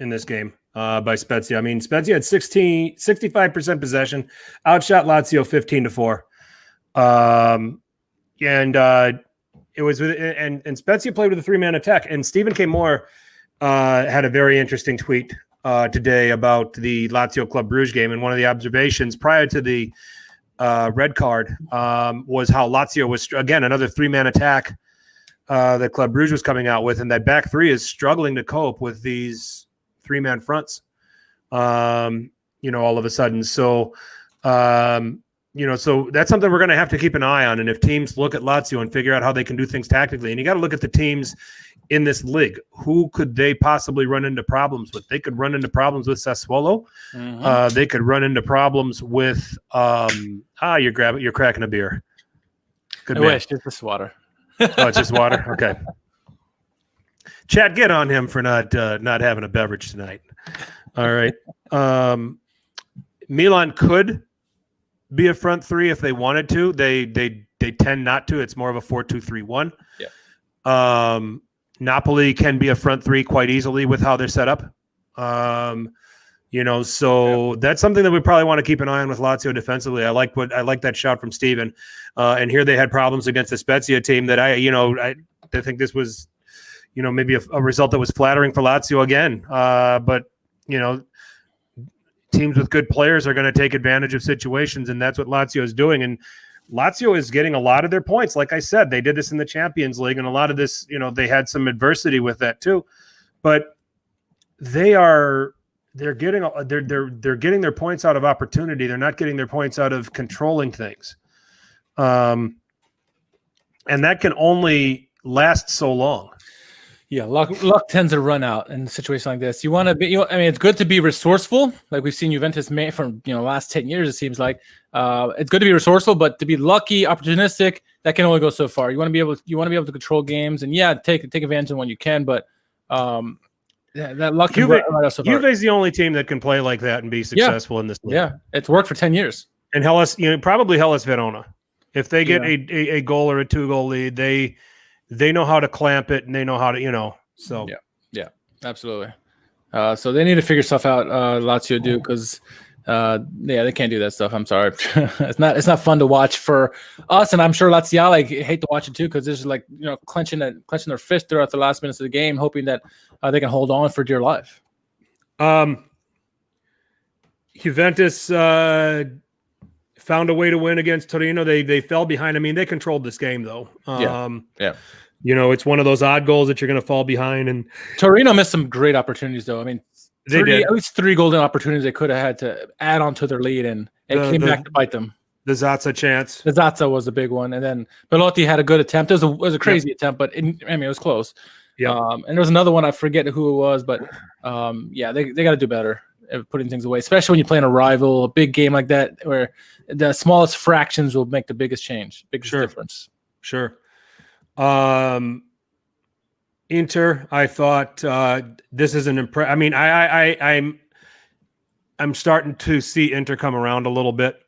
in this game by Spezia. I mean, Spezia had 65% possession, outshot Lazio 15-4. It was and Spezia played with a 3-man attack. And Stephen K. Moore had a very interesting tweet today about the Lazio Club Brugge game, and one of the observations prior to the red card was how Lazio was, again, another 3-man attack that Club Brugge was coming out with, and that back three is struggling to cope with these 3-man fronts, all of a sudden. So, so that's something we're going to have to keep an eye on. And if teams look at Lazio and figure out how they can do things tactically, and you got to look at the teams in this league, who could they possibly run into problems with? They could run into problems with Sassuolo. Mm-hmm. They could run into problems with you're cracking a beer. Good I man. wish it's just water. Oh, it's just water. Okay. Chad, get on him for not having a beverage tonight. All right. Milan could be a front three if they wanted to. They tend not to. It's more of a 4-2-3-1. Yeah. Napoli can be a front three quite easily with how they're set up. So that's something that we probably want to keep an eye on with Lazio defensively. I like that shot from Steven. And here they had problems against the Spezia team that I think this was, maybe a result that was flattering for Lazio again. But teams with good players are going to take advantage of situations, and that's what Lazio is doing. And Lazio is getting a lot of their points. Like I said, they did this in the Champions League, and a lot of this, they had some adversity with that too. But they're getting their points out of opportunity. They're not getting their points out of controlling things. And that can only last so long. Yeah, luck tends to run out in a situation like this. You want to be, it's good to be resourceful, like we've seen Juventus make for last 10 years. It seems like it's good to be resourceful, but to be lucky, opportunistic, that can only go so far. You want to be able to control games, and take advantage of when you can. But that luck can run out so far. Juve is the only team that can play like that and be successful in this league. Yeah, it's worked for 10 years. And Hellas, probably Hellas Verona, if they get a goal or a 2-goal lead, they know how to clamp it, and they know how to, so. Yeah, absolutely. So they need to figure stuff out, Lazio do, because, they can't do that stuff. I'm sorry. It's not fun to watch for us, and I'm sure Lazio hate to watch it too, because there's clenching their fist throughout the last minutes of the game, hoping that they can hold on for dear life. Juventus found a way to win against Torino. They fell behind. I mean, they controlled this game though. Yeah. It's one of those odd goals that you're going to fall behind. And Torino missed some great opportunities though. I mean, they did. At least 3 golden opportunities they could have had to add on to their lead, and it came back to bite them. The Zaza chance. The Zaza was a big one, and then Belotti had a good attempt. It was a crazy attempt, but it was close. Yeah. And there was another one, I forget who it was, but they got to do better at putting things away, especially when you're playing a rival, a big game like that, where the smallest fractions will make the biggest difference. Sure. Inter, I thought this is an impressive. I mean, I'm starting to see Inter come around a little bit.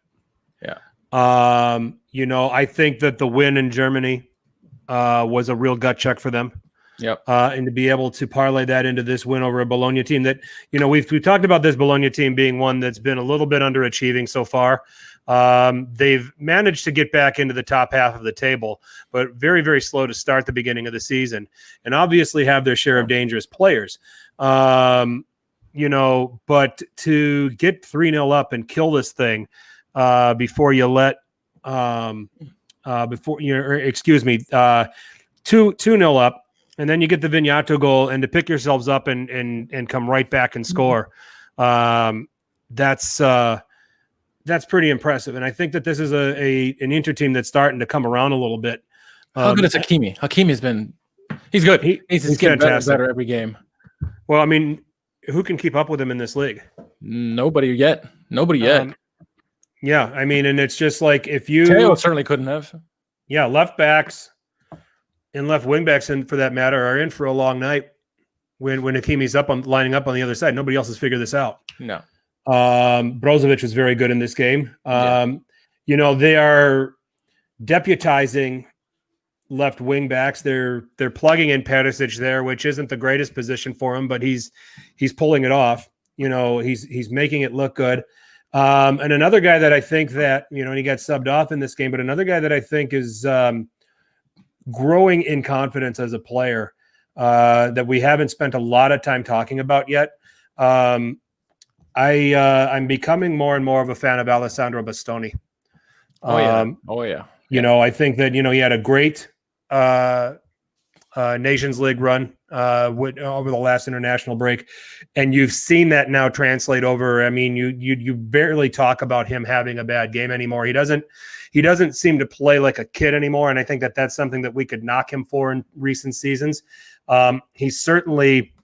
Yeah. I think that the win in Germany was a real gut check for them. Yep. And to be able to parlay that into this win over a Bologna team that, we've talked about this Bologna team being one that's been a little bit underachieving so far. They've managed to get back into the top half of the table, but very, very slow to start the beginning of the season, and obviously have their share of dangerous players. But to get 3-0 up and kill this thing before you let 2-0 up, and then you get the Vignato goal, and to pick yourselves up and come right back and score, that's pretty impressive. And I think that this is an Inter team that's starting to come around a little bit. How good is Hakimi? Hakimi's he's good. He's getting better every game. Well, I mean, who can keep up with him in this league? Nobody yet. Yeah, I mean, and it's just like if you Teo certainly couldn't have. Yeah, left backs and left wing backs, and for that matter, are in for a long night when Hakimi's lining up on the other side. Nobody else has figured this out. No. Brozovic was very good in this game. They are deputizing left wing backs. They're plugging in Perisic there, which isn't the greatest position for him, but he's pulling it off. He's making it look good. And another guy that I think that, and he got subbed off in this game, but another guy that I think is growing in confidence as a player that we haven't spent a lot of time talking about yet. I'm becoming more and more of a fan of Alessandro Bastoni. I think that, he had a great Nations League run over the last international break, and you've seen that now translate over. I mean, you barely talk about him having a bad game anymore. He doesn't seem to play like a kid anymore, and I think that that's something that we could knock him for in recent seasons. He's certainly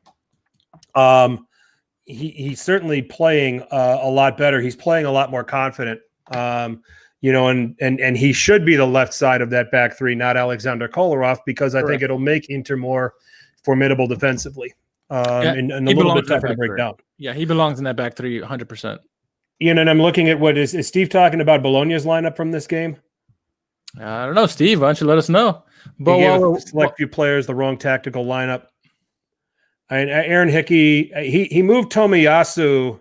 he's certainly playing a lot better. He's playing a lot more confident. And he should be the left side of that back three, not Alexander Kolarov, because I think it'll make Inter more formidable defensively and a little bit tougher to break down. Yeah, he belongs in that back three 100%. And I'm looking at what is Steve talking about Bologna's lineup from this game? I don't know, Steve. Why don't you let us know? But he gave select few players the wrong tactical lineup. And Aaron Hickey, he moved Tomiyasu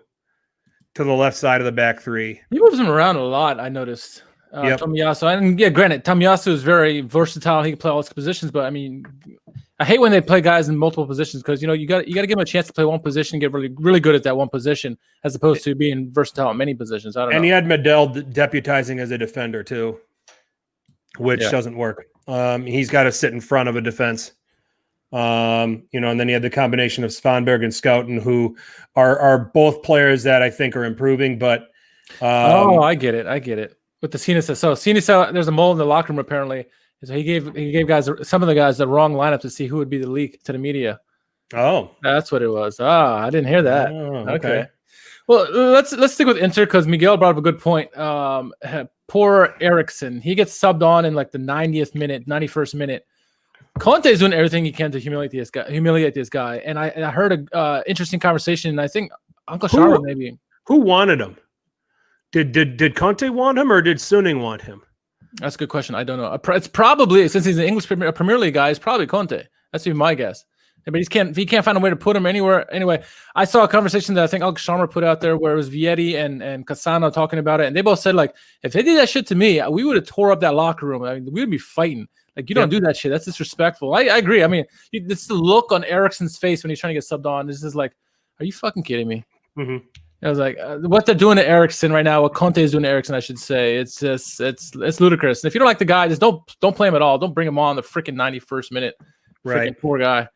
to the left side of the back three. He moves him around a lot, I noticed. Tomiyasu. And granted, Tomiyasu is very versatile. He can play all his positions, but I mean, I hate when they play guys in multiple positions because you got to give him a chance to play one position and get really, really good at that one position, as opposed to being versatile in many positions. I don't know. And he had Medel deputizing as a defender too, which doesn't work. He's got to sit in front of a defense. And then he had the combination of Svanberg and Schouten, who are both players that I think are improving, but I get it. With the Ceane, so Ceane, there's a mole in the locker room apparently. So he gave some of the guys the wrong lineup to see who would be the leak to the media. Oh, that's what it was. I didn't hear that. Oh, okay. Well, let's stick with Inter because Miguel brought up a good point. Poor Eriksson, he gets subbed on in like the 90th minute, 91st minute. Conte is doing everything he can to humiliate this guy. And I heard a interesting conversation. And I think Uncle Shara maybe. Who wanted him? Did Conte want him or did Suning want him? That's a good question. I don't know. It's probably, since he's an English Premier League guy, it's probably Conte. That's even my guess. But he can't find a way to put him anywhere. Anyway, I saw a conversation that I think Uncle Sharma put out there where it was Vietti and Cassano talking about it. And they both said, like, if they did that shit to me, we would have tore up that locker room. I mean, we would be fighting. Like, you don't do that shit. That's disrespectful. I agree. I mean, it's the look on Eriksson's face when he's trying to get subbed on. This is like, are you fucking kidding me? Mm-hmm. I was like, what they're doing to Eriksson right now, what Conte is doing to Eriksson, I should say, it's just it's ludicrous. And if you don't like the guy, just don't play him at all. Don't bring him on the freaking 91st minute. Freaking poor guy.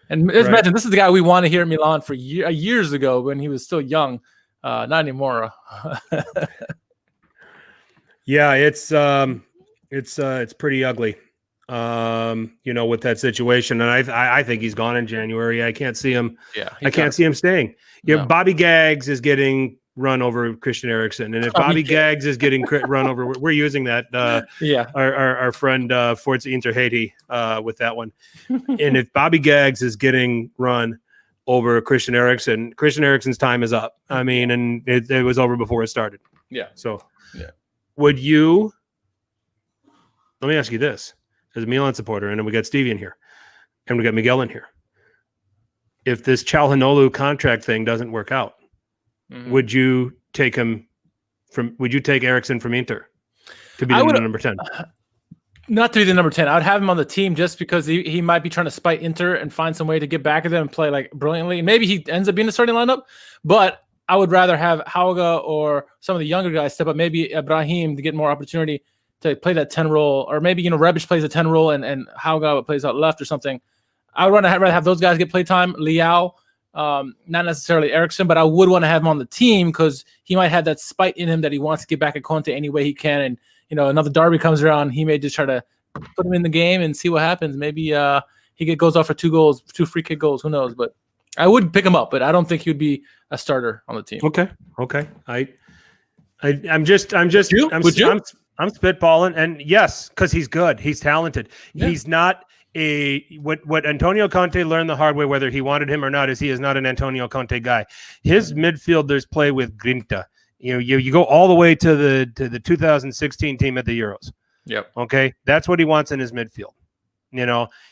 And imagine this is the guy we wanted here in Milan for years ago when he was still young, not anymore. Yeah, it's pretty ugly. With that situation, and I think he's gone in January. I can't see him. Yeah, I can't see him staying. No. Bobby Gaggs is getting run over Christian Eriksen, and if Bobby Gaggs is getting run over, we're using that. Our friend Forza Inter Haiti with that one. And if Bobby Gaggs is getting run over Christian Eriksen's time is up. I mean, and it was over before it started. Yeah. So, would you? Let me ask you this. As a Milan supporter, and then we got Stevie in here. and we got Miguel in here. If this Çalhanoğlu contract thing doesn't work out, would you take Eriksen from Inter to be the number 10? Not to be the number 10. I would have him on the team just because he might be trying to spite Inter and find some way to get back at them and play like brilliantly. Maybe he ends up being the starting lineup, but I would rather have Hauga or some of the younger guys step up, maybe Ibrahim, to get more opportunity to play that 10 role, or maybe, Rebic plays a 10 role and Hauga plays out left or something. I would rather have those guys get play time. Liao, not necessarily Eriksen, but I would want to have him on the team because he might have that spite in him that he wants to get back at Conte any way he can. And, another derby comes around, he may just try to put him in the game and see what happens. Maybe he goes off for 2 goals, 2 free kick goals. Who knows? But I would pick him up, but I don't think he would be a starter on the team. Okay. I'm spitballing, and yes, because he's good. He's talented. Yeah. He's not what Antonio Conte learned the hard way, whether he wanted him or not, is he is not an Antonio Conte guy. His midfielders play with grinta. You go all the way to the 2016 team at the Euros. Yep. Okay, that's what he wants in his midfield.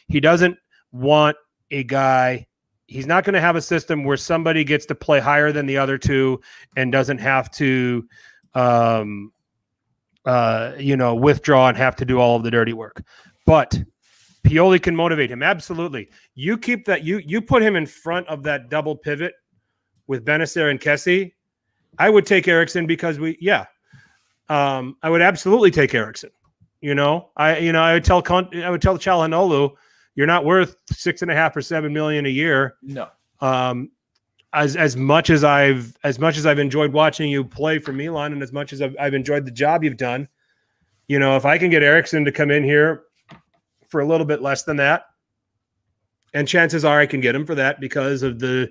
He doesn't want a guy. He's not going to have a system where somebody gets to play higher than the other two and doesn't have to, withdraw and have to do all of the dirty work. But Pioli can motivate him. Absolutely. You keep that. You put him in front of that double pivot with Benacer and Kessie. I would take Eriksen because I would absolutely take Eriksen. I would tell Çalhanoğlu, you're not worth 6.5 or 7 million a year. No. As much as I've enjoyed watching you play for Milan, and as much as I've enjoyed the job you've done, if I can get Eriksen to come in here for a little bit less than that, and chances are I can get him for that because of the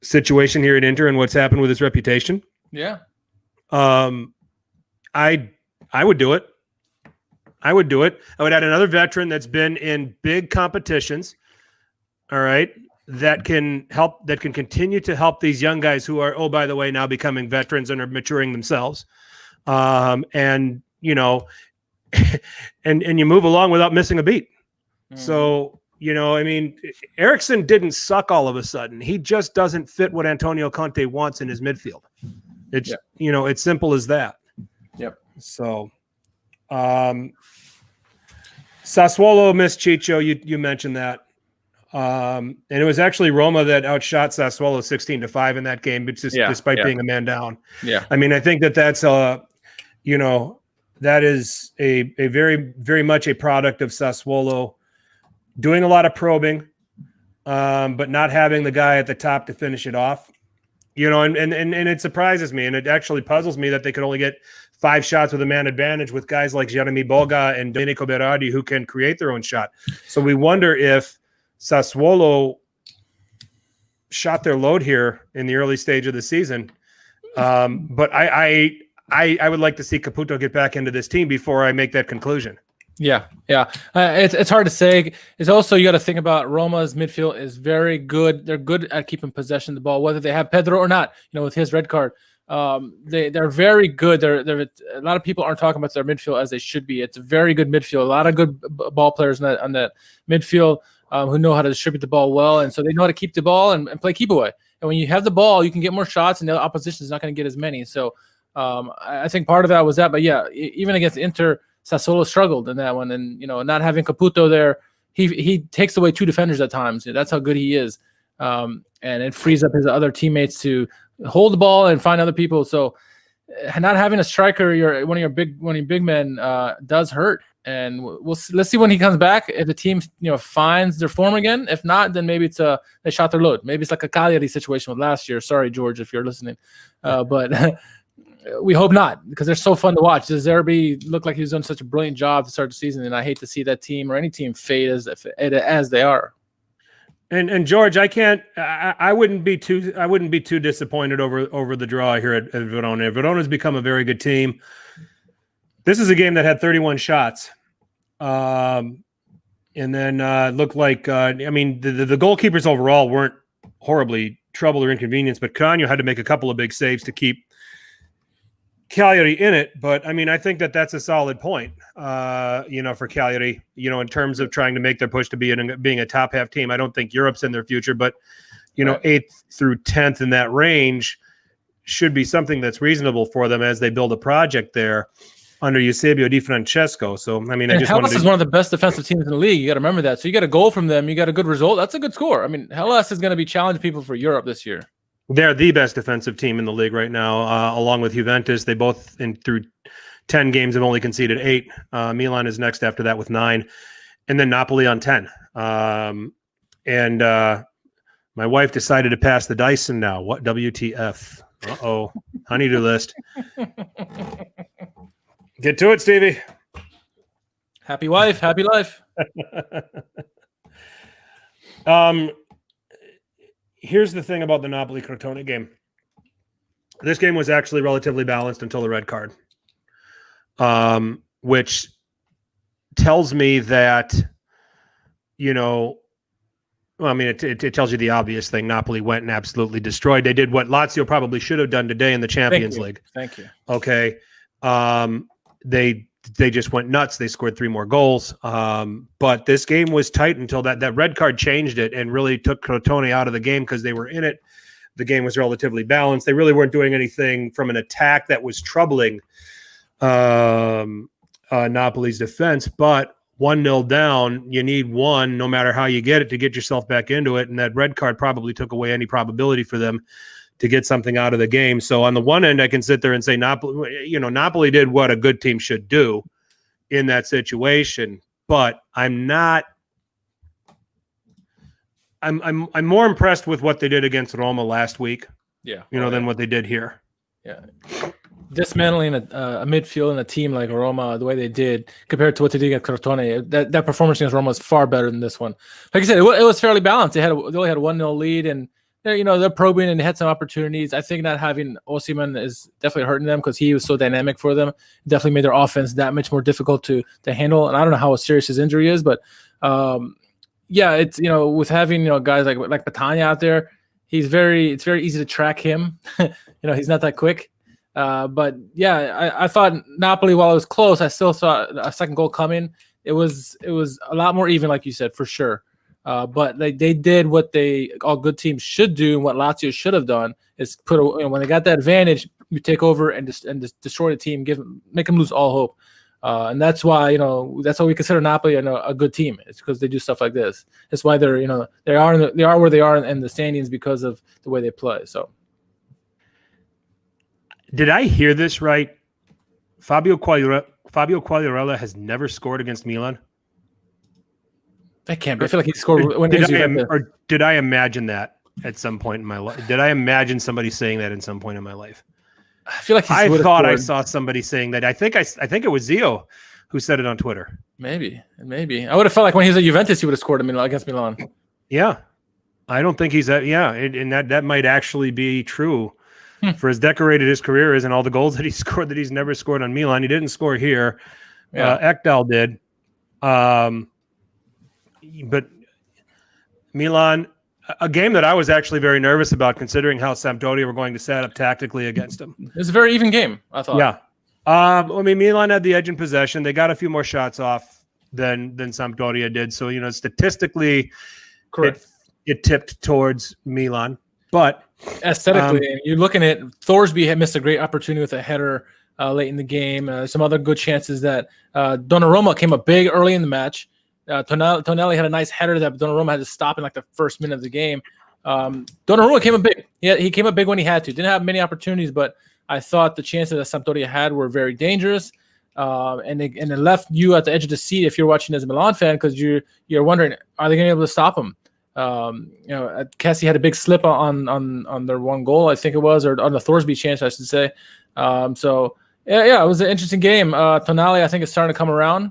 situation here at Inter and what's happened with his reputation. Yeah. I would do it. I would add another veteran that's been in big competitions. All right. That can continue to help these young guys who are, by the way, now becoming veterans and are maturing themselves. And you move along without missing a beat. So, Eriksen didn't suck all of a sudden. He just doesn't fit what Antonio Conte wants in his midfield. It's, it's simple as that. Yep. So, Sassuolo missed Chicho. You mentioned that. And it was actually Roma that outshot Sassuolo 16-5 in that game, but despite being a man down. Yeah. I mean, I think that's that is a very, very much a product of Sassuolo doing a lot of probing, but not having the guy at the top to finish it off. And it surprises me, and it actually puzzles me that they could only get 5 shots with a man advantage with guys like Jeremy Boga and Domenico Berardi who can create their own shot. So we wonder if Sassuolo shot their load here in the early stage of the season. But I would like to see Caputo get back into this team before I make that conclusion. Yeah. It's hard to say. It's also, you got to think about Roma's midfield is very good. They're good at keeping possession of the ball, whether they have Pedro or not. With his red card, they're very good. They're a lot of people aren't talking about their midfield as they should be. It's a very good midfield. A lot of good ball players on that midfield who know how to distribute the ball well, and so they know how to keep the ball and play keep away. And when you have the ball, you can get more shots, and the opposition is not going to get as many. So I think part of that was that. But yeah, even against Inter, Sassuolo struggled in that one, and not having Caputo there, he takes away 2 defenders at times. That's how good he is, and it frees up his other teammates to hold the ball and find other people. So not having a striker, one of your big men, does hurt. And let's see when he comes back. If the team finds their form again, if not, then maybe they shot their load. Maybe it's like a Cagliari situation with last year. Sorry, George, if you're listening, but. We hope not, because they're so fun to watch. Zerbi looked like he was doing such a brilliant job to start the season, and I hate to see that team or any team fade as they are. And George, I wouldn't be too disappointed over the draw here at Verona. Verona's become a very good team. This is a game that had 31 shots, and then looked like the goalkeepers overall weren't horribly trouble or inconvenience, but Canio had to make a couple of big saves to keep Cagliari in it, but I mean, I think that's a solid point, for Cagliari, in terms of trying to make their push to being a top half team. I don't think Europe's in their future, but, right. 8th through 10th in that range should be something that's reasonable for them as they build a project there under Eusebio Di Francesco. So, I mean, Hellas is one of the best defensive teams in the league. You got to remember that. So you get a goal from them. You got a good result. That's a good score. I mean, Hellas is going to be challenging people for Europe this year. They're the best defensive team in the league right now, along with Juventus. They both, through 10 games, have only conceded 8. Milan is next after that with 9. And then Napoli on 10. My wife decided to pass the Dyson now. What WTF? Uh-oh. Honey-do list. Get to it, Stevie. Happy wife, happy life. Here's the thing about the Napoli-Crotone game. This game was actually relatively balanced until the red card, which tells me that, it tells you the obvious thing. Napoli went and absolutely destroyed. They did what Lazio probably should have done today in the Champions League. Thank you. Okay. They just went nuts. They scored 3 more goals. But this game was tight until that red card changed it and really took Crotone out of the game because they were in it. The game was relatively balanced. They really weren't doing anything from an attack that was troubling Napoli's defense. But 1-0 down, you need one, no matter how you get it, to get yourself back into it. And that red card probably took away any probability for them to get something out of the game. So on the one end, I can sit there and say Napoli did what a good team should do in that situation. But I'm more impressed with what they did against Roma last week. Yeah. Than what they did here. Yeah. Dismantling a midfield and a team like Roma the way they did compared to what they did against Crotone, that performance against Roma is far better than this one. Like I said, it was fairly balanced. They only had a 1-0 lead, and they're probing and they had some opportunities. I think not having Osimhen is definitely hurting them because he was so dynamic for them. Definitely made their offense that much more difficult to handle. And I don't know how serious his injury is, but it's with having guys like Patania out there, it's very easy to track him. He's not that quick. But yeah, I thought Napoli, while it was close, I still saw a second goal coming. It was a lot more even, like you said, for sure. But they did what all good teams should do, and what Lazio should have done is when they got that advantage, you take over and destroy the team, make them lose all hope. And that's why we consider Napoli a good team. It's because they do stuff like this. That's why they are where they are in the standings because of the way they play. So. Did I hear this right? Fabio Quagliarella has never scored against Milan. That can't be. I feel like he scored when or did I imagine that at some point in my life? Did I imagine somebody saying that in some point in my life? I feel like I thought I saw somebody saying that. I think it was Zio who said it on Twitter. Maybe. I would have felt like when he was at Juventus, he would have scored against Milan. Yeah, I don't think he's that. Yeah, and that might actually be true. For as decorated his career is and all the goals that he scored that he's never scored on Milan. He didn't score here. Yeah. Ekdal did. But Milan, a game that I was actually very nervous about considering how Sampdoria were going to set up tactically against him. It was a very even game, I thought. Yeah. Milan had the edge in possession. They got a few more shots off than Sampdoria did. So, statistically, correct. It tipped towards Milan. But aesthetically, you're looking at Thorsby had missed a great opportunity with a header late in the game. Some other good chances that Donnarumma came up big early in the match. Tonelli had a nice header that Donnarumma had to stop in the first minute of the game. Donnarumma came up big. Yeah, he came up big when he had to. Didn't have many opportunities, but I thought the chances that Sampdoria had were very dangerous. And it left you at the edge of the seat if you're watching as a Milan fan because you're wondering, are they going to be able to stop him? Kessie had a big slip on their one goal, I think it was, or on the Thorsby chance, I should say. It was an interesting game. Tonali, I think, is starting to come around.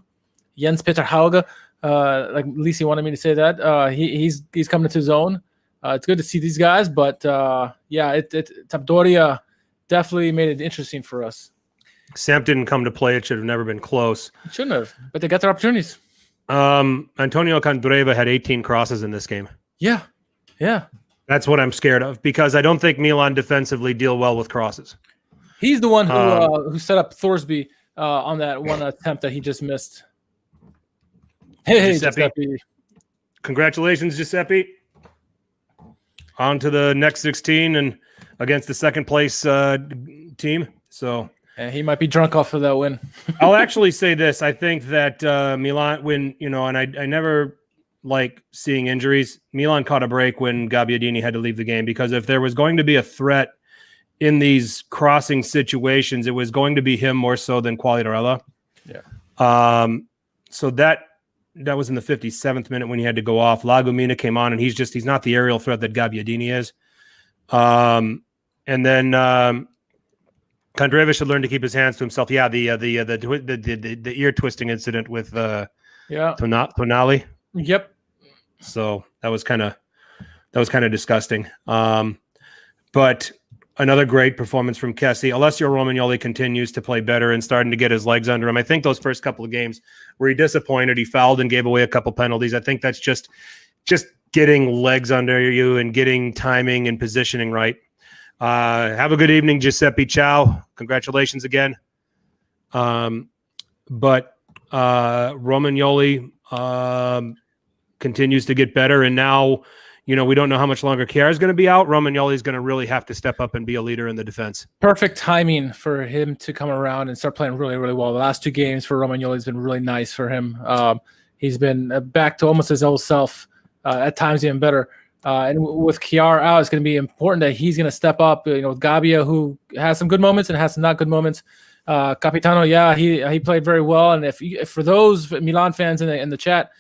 Jens Peter Hauge, like Lisi wanted me to say that. He's coming into his own. It's good to see these guys, but Sampdoria definitely made it interesting for us. Samp didn't come to play. It should have never been close. It shouldn't have, but they got their opportunities. Antonio Candreva had 18 crosses in this game. Yeah. That's what I'm scared of because I don't think Milan defensively deal well with crosses. He's the one who set up Thorsby on that one attempt that he just missed. Hey, Giuseppe. Congratulations, Giuseppe. On to the next 16 and against the second place team. So he might be drunk off of that win. I'll actually say this. I think that Milan, and I never like seeing injuries. Milan caught a break when Gabbiadini had to leave the game, because if there was going to be a threat in these crossing situations, it was going to be him more so than Quagliarella. Yeah. So that was in the 57th minute when he had to go off. Lagumina came on, and he's not the aerial threat that Gabbiadini is. And then Kondreva should learn to keep his hands to himself. Yeah, the ear twisting incident with Tonali. Yep. So that was kind of disgusting. But another great performance from Kessie. Alessio Romagnoli continues to play better and starting to get his legs under him. I think those first couple of games where he disappointed, he fouled and gave away a couple penalties. I think that's just getting legs under you and getting timing and positioning right. Have a good evening, Giuseppe. Ciao. Congratulations again. But Romagnoli continues to get better, and now we don't know how much longer Chiara is going to be out. Romagnoli is going to really have to step up and be a leader in the defense. Perfect timing for him to come around and start playing really, really well. The last two games for Romagnoli has been really nice for him. He's been back to almost his old self, at times even better. And with Chiara out, it's going to be important that he's going to step up. With Gabbia, who has some good moments and has some not good moments. Capitano, he played very well. And if for those Milan fans in the chat,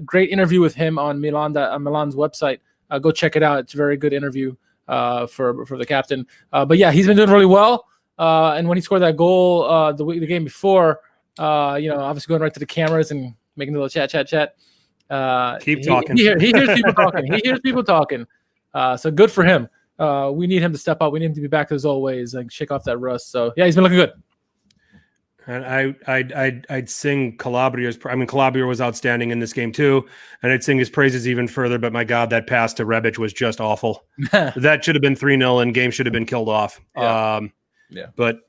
great interview with him on Milan's website. Go check it out. It's a very good interview for the captain. But yeah, he's been doing really well. And when he scored that goal the game before, obviously going right to the cameras and making a little chat. Keep talking. He hears people talking. He hears people talking. So good for him. We need him to step up. We need him to be back to his old ways and shake off that rust. So yeah, he's been looking good. And I'd sing Calabria's. I mean, Calabria was outstanding in this game too, and I'd sing his praises even further. But my God, that pass to Rebic was just awful. That should have been 3-0, and game should have been killed off. Yeah. But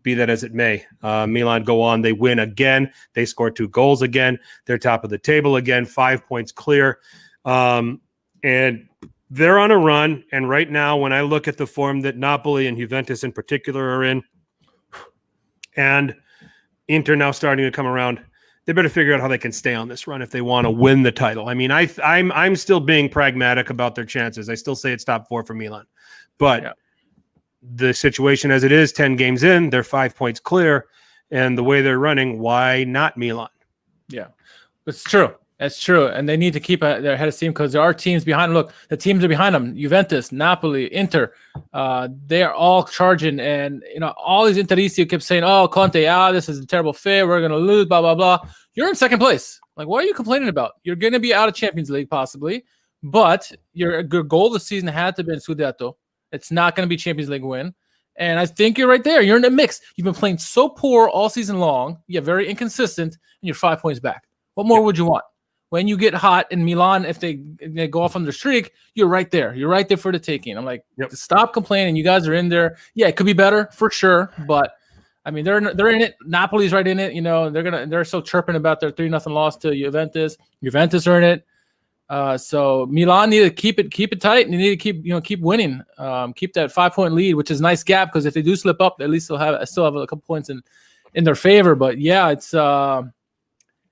be that as it may, Milan go on. They win again. They score 2 goals again. They're top of the table again. 5 points clear, and they're on a run. And right now, when I look at the form that Napoli and Juventus in particular are in, and Inter now starting to come around, they better figure out how they can stay on this run if they want to win the title. I mean, I'm still being pragmatic about their chances. I still say it's top 4 for Milan, but the situation as it is, 10 games in, they're 5 points clear, and the way they're running, why not Milan? Yeah, it's true. That's true, and they need to keep their head of steam because there are teams behind them. Look, the teams are behind them: Juventus, Napoli, Inter. They are all charging, and all these Interisti who kept saying, "Oh, Conte, this is a terrible fit. We're going to lose." Blah blah blah. You're in second place. Like, what are you complaining about? You're going to be out of Champions League possibly, but your goal this season had to be Scudetto. It's not going to be Champions League win, and I think you're right there. You're in the mix. You've been playing so poor all season long. You're very inconsistent, and you're 5 points back. What more would you want? When you get hot in Milan, if they go off on their streak, you're right there. You're right there for the taking. I'm like, stop complaining. You guys are in there. Yeah, it could be better for sure, but I mean, they're in it. Napoli's right in it. They're still chirping about their 3-0 loss to Juventus. Juventus are in it. So Milan need to keep it tight, and they need to keep winning. Keep that 5-point lead, which is a nice gap because if they do slip up, at least they'll still have a couple points in their favor. But yeah,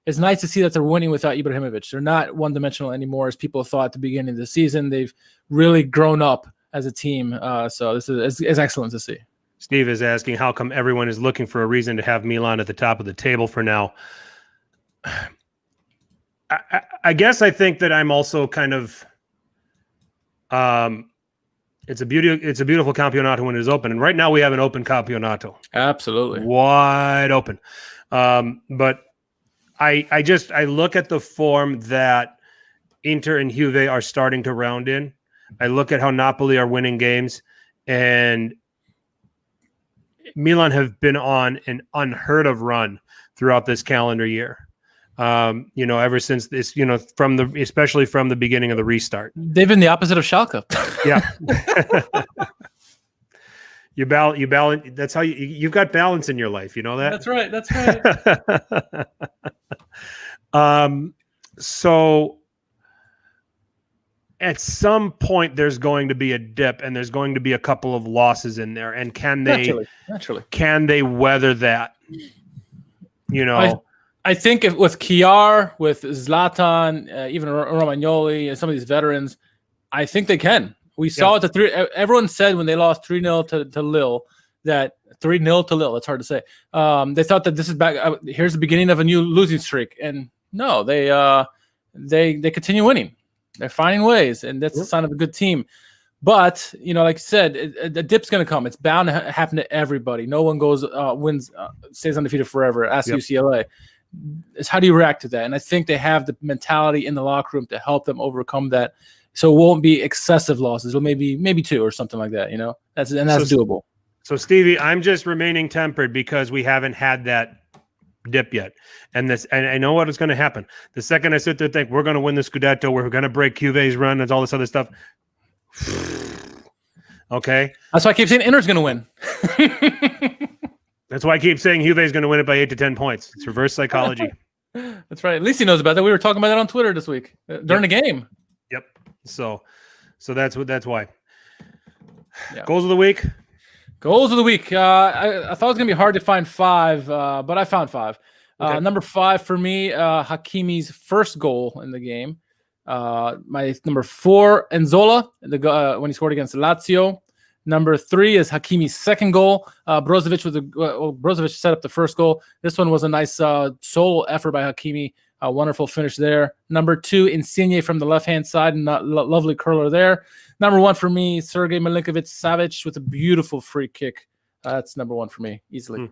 it's nice to see that they're winning without Ibrahimovic. They're not one-dimensional anymore, as people thought at the beginning of the season. They've really grown up as a team. So this is excellent to see. Steve is asking, how come everyone is looking for a reason to have Milan at the top of the table for now? I guess I think that I'm also kind of it's a beautiful campionato when it is open, and right now we have an open campionato. Absolutely. Wide open. But I look at the form that Inter and Juve are starting to round in. I look at how Napoli are winning games, and Milan have been on an unheard of run throughout this calendar year. Ever since this, especially from the beginning of the restart. They've been the opposite of Schalke. Yeah. You balance. That's how you've got balance in your life. You know that? That's right. That's right. So at some point there's going to be a dip and there's going to be a couple of losses in there. And can they naturally can they weather that? You know, I think with Kiar, with Zlatan, even Romagnoli and some of these veterans, I think they can. We saw it everyone said when they lost 3-0 to Lille, that 3-0 to Lille, it's hard to say. They thought that this is back. Here's the beginning of a new losing streak. And no, they continue winning. They're finding ways, and that's a sign of a good team. But, you know, like I said, the dip's going to come. It's bound to happen to everybody. No one wins, stays undefeated forever. Ask UCLA. It's how do you react to that? And I think they have the mentality in the locker room to help them overcome that. So it won't be excessive losses. Or maybe 2 or something like that. You know, that's doable. So Stevie, I'm just remaining tempered because we haven't had that dip yet. And I know what is going to happen. The second I sit there and think we're going to win the Scudetto, we're going to break Juve's run, and all this other stuff. Okay. That's why I keep saying Inter's going to win. That's why I keep saying Juve's going to win it by 8 to 10 points. It's reverse psychology. That's right. At least he knows about that. We were talking about that on Twitter this week during the game. Yep. So that's why. Yeah. Goals of the week. Goals of the week. I thought it was going to be hard to find 5, but I found 5. Okay. Number 5 for me, Hakimi's first goal in the game. My number 4, Nzola, when he scored against Lazio. Number 3 is Hakimi's second goal. Brozovic set up the first goal. This one was a nice solo effort by Hakimi. A wonderful finish there. Number 2, Insigne from the left-hand side. Lovely curler there. Number 1 for me, Sergej Milinkovic-Savic with a beautiful free kick. That's number 1 for me, easily.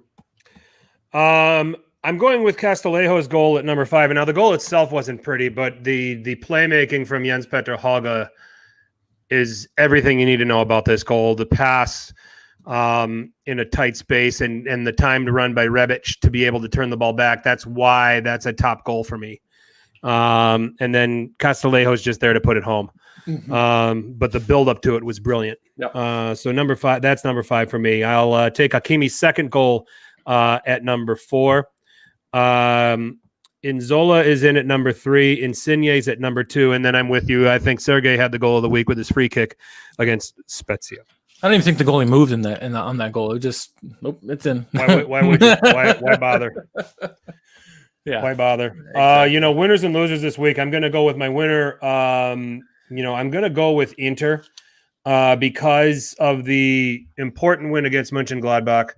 I'm going with Castillejo's goal at number 5. And now the goal itself wasn't pretty, but the playmaking from Jens Petter Hauge is everything you need to know about this goal. The pass in a tight space and the time to run by Rebic to be able to turn the ball back. That's why that's a top goal for me. And then Castillejo's just there to put it home. Mm-hmm. But the build up to it was brilliant. Yep. So number 5, that's number 5 for me. I'll take Hakimi's second goal at number 4. Nzola is in at number 3. Insigne's at number 2. And then I'm with you. I think Sergej had the goal of the week with his free kick against Spezia. I don't even think the goalie moved on that goal. It just it's in. Why would you? Why bother? Yeah. Why bother? Exactly. Winners and losers this week. I'm going to go with my winner. I'm going to go with Inter because of the important win against Mönchengladbach.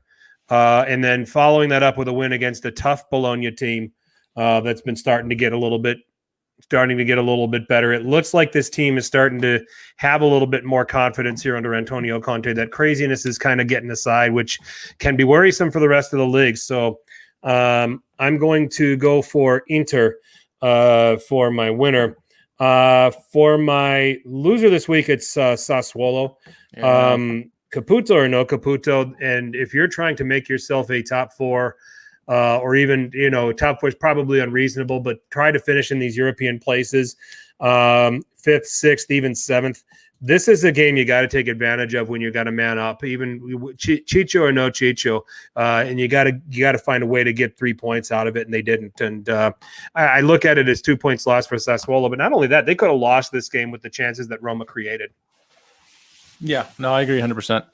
And then following that up with a win against a tough Bologna team that's been starting to get a little bit better. It looks like this team is starting to have a little bit more confidence here under Antonio Conte. That craziness is kind of getting aside, which can be worrisome for the rest of the league. So I'm going to go for Inter for my winner. For my loser this week, it's Sassuolo. Yeah. Caputo or no Caputo, and if you're trying to make yourself a top 4 or even, top 4 is probably unreasonable, but try to finish in these European places, 5th, 6th, even 7th. This is a game you got to take advantage of when you got a man up, even Chicho or no Chicho, and you got to find a way to get 3 points out of it, and they didn't. And I look at it as 2 points lost for Sassuolo, but not only that, they could have lost this game with the chances that Roma created. Yeah, no, I agree 100%.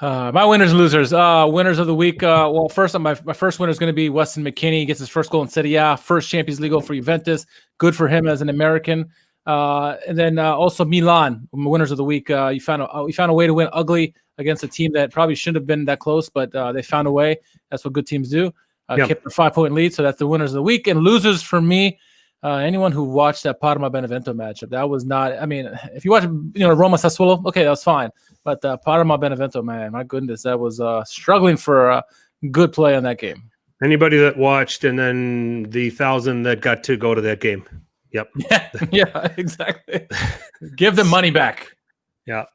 My winners and losers. Winners of the week. First, my first winner is going to be Weston McKennie. He gets his first goal in Serie A, first Champions League goal for Juventus. Good for him as an American. And then also Milan, winners of the week. We found a way to win ugly against a team that probably shouldn't have been that close, but they found a way. That's what good teams do. Kept a 5-point lead, so that's the winners of the week. And losers for me. Anyone who watched that Parma Benevento matchup, that was not. I mean, if you watch, Roma Sassuolo, okay, that was fine. But Parma Benevento, man, my goodness, that was struggling for good play on that game. Anybody that watched, and then the 1,000 that got to go to that game. Yep. Yeah, exactly. Give them money back. Yeah.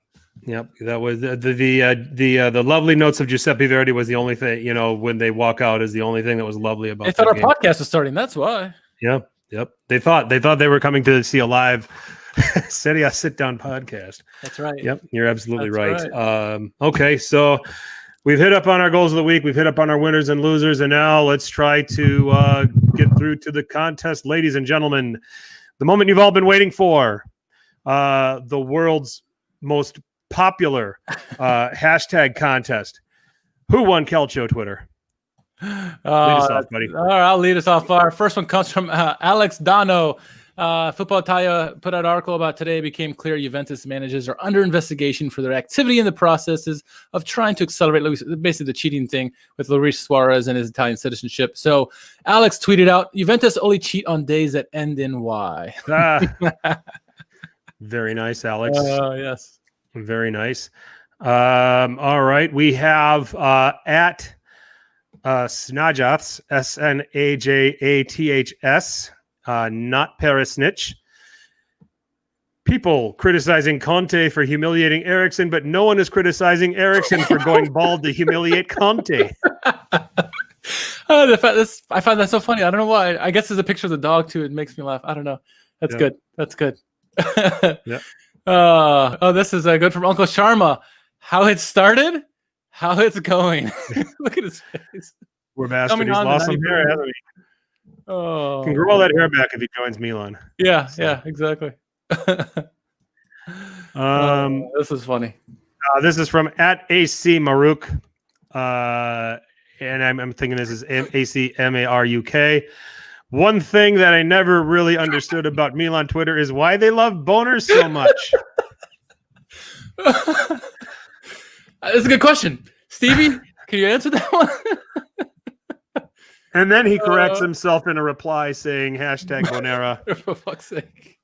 Yep. That was the lovely notes of Giuseppe Verdi was the only thing, when they walk out is the only thing that was lovely about it. They thought our podcast was starting. That's why. Yeah. Yep. They thought they were coming to see a live SerieA Sitdown podcast. That's right. Yep, you're absolutely That's right. Okay, so we've hit up on our goals of the week. We've hit up on our winners and losers, and now let's try to get through to the contest, ladies and gentlemen. The moment you've all been waiting for. The world's most popular hashtag contest. Who won Calcio Twitter? Lead us off, buddy. All right, I'll lead us off. Our first one comes from Alex Dono. Football Italia put out an article about today. It became clear Juventus managers are under investigation for their activity in the processes of trying to accelerate basically the cheating thing with Luis Suarez and his Italian citizenship. So Alex tweeted out, Juventus only cheat on days that end in Y. Very nice, Alex. Yes. Very nice. All right. We have at Snajaths, Snajaths, not Perisnich. People criticizing Conte for humiliating Eriksson, but no one is criticizing Eriksson for going bald to humiliate Conte. I find that so funny. I don't know why. I guess there's a picture of the dog too. It makes me laugh. I don't know. That's good. That's good. Yeah. This is good from Uncle Sharma. How it started, how it's going. Look at his face. We're bastard. He's lost some hair, hasn't he? Oh, can grow all that hair back if he joins Milan. Yeah, so. Yeah, exactly. This is funny. This is from at AC Maruk. And I'm thinking this is AC MARUK. One thing that I never really understood about Milan Twitter is why they love boners so much. That's a good question. Stevie, can you answer that one? And then he corrects himself in a reply saying hashtag Bonera. For fuck's sake.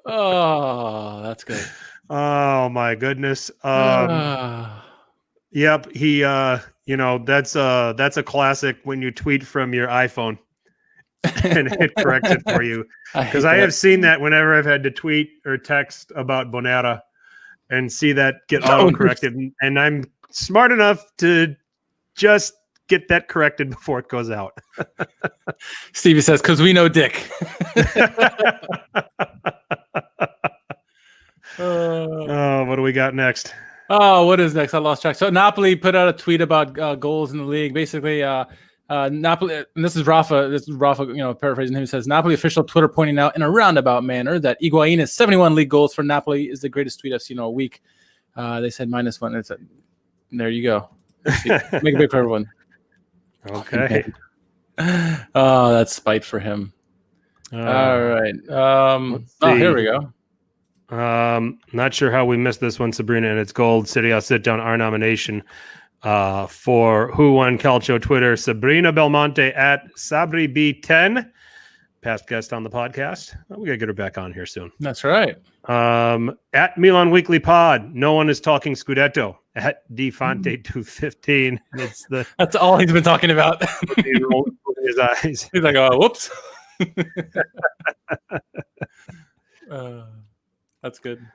Oh, that's good. Oh my goodness. Yep. He, that's a classic when you tweet from your iPhone and it corrects it for you. Because I have seen that whenever I've had to tweet or text about Bonera and see that get auto-corrected. And I'm smart enough to just get that corrected before it goes out. Stevie says, because we know Dick. What do we got next? Oh, what is next? I lost track. So Napoli put out a tweet about goals in the league. Basically, Napoli, and this is Rafa, paraphrasing him, he says, Napoli official Twitter pointing out in a roundabout manner that Higuain's 71 league goals for Napoli is the greatest tweet I've seen all week. They said -1. It's there you go. Make it big for everyone. Okay. Oh, that's spite for him. All right. Here we go. Not sure how we missed this one, Sabrina, and it's gold. SerieA Sit Down, our nomination for Who Won Calcio Twitter. Sabrina Belmonte at SabriB10, past guest on the podcast. We gotta get her back on here soon. That's right. At Milan Weekly Pod, no one is talking Scudetto. At Defante 215, that's all he's been talking about. He rolled his eyes. He's like, oh, whoops. That's good.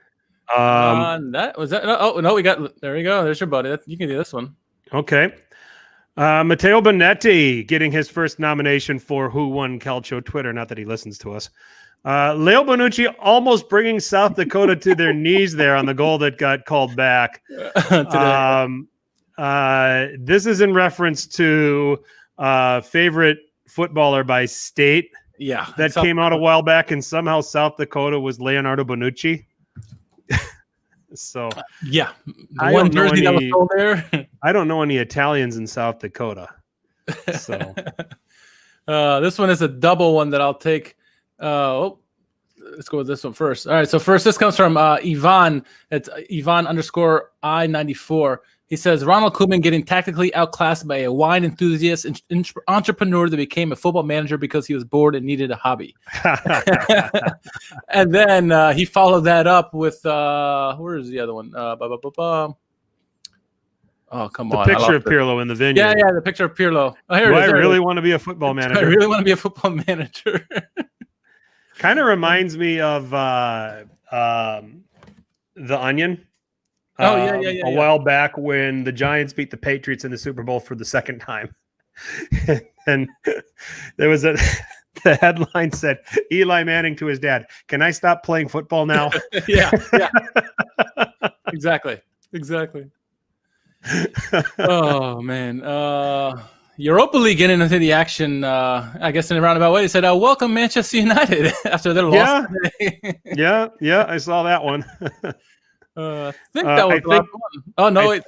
That was that. Oh no, we got. There we go. There's your buddy. You can do this one. Okay. Matteo Bonetti getting his first nomination for Who Won Calcio Twitter. Not that he listens to us. Leo Bonucci almost bringing South Dakota to their knees there on the goal that got called back. This is in reference to favorite footballer by state. Yeah, that came out a while back, and somehow South Dakota was Leonardo Bonucci. So yeah, I don't know any Italians in South Dakota. So this one is a double one that I'll take. Let's go with this one first. All right, so first this comes from Ivan. It's Ivan_I94. He says, Ronald Koeman getting tactically outclassed by a wine enthusiast and entrepreneur that became a football manager because he was bored and needed a hobby. And then he followed that up with, where is the other one? Oh, come on. The picture of Pirlo in the vineyard. Yeah, the picture of Pirlo. Oh, here Do it is. I really want to be a football manager? I really want to be a football manager. Kind of reminds me of The Onion. A while back when the Giants beat the Patriots in the Super Bowl for the second time. And there was The headline said, Eli Manning to his dad, "Can I stop playing football now?" Yeah. Exactly. Oh, man. Europa League getting into the action, I guess in a roundabout way. They said, welcome Manchester United after their loss today. Yeah, I saw that one. I think that was the last one. Oh, no, wait.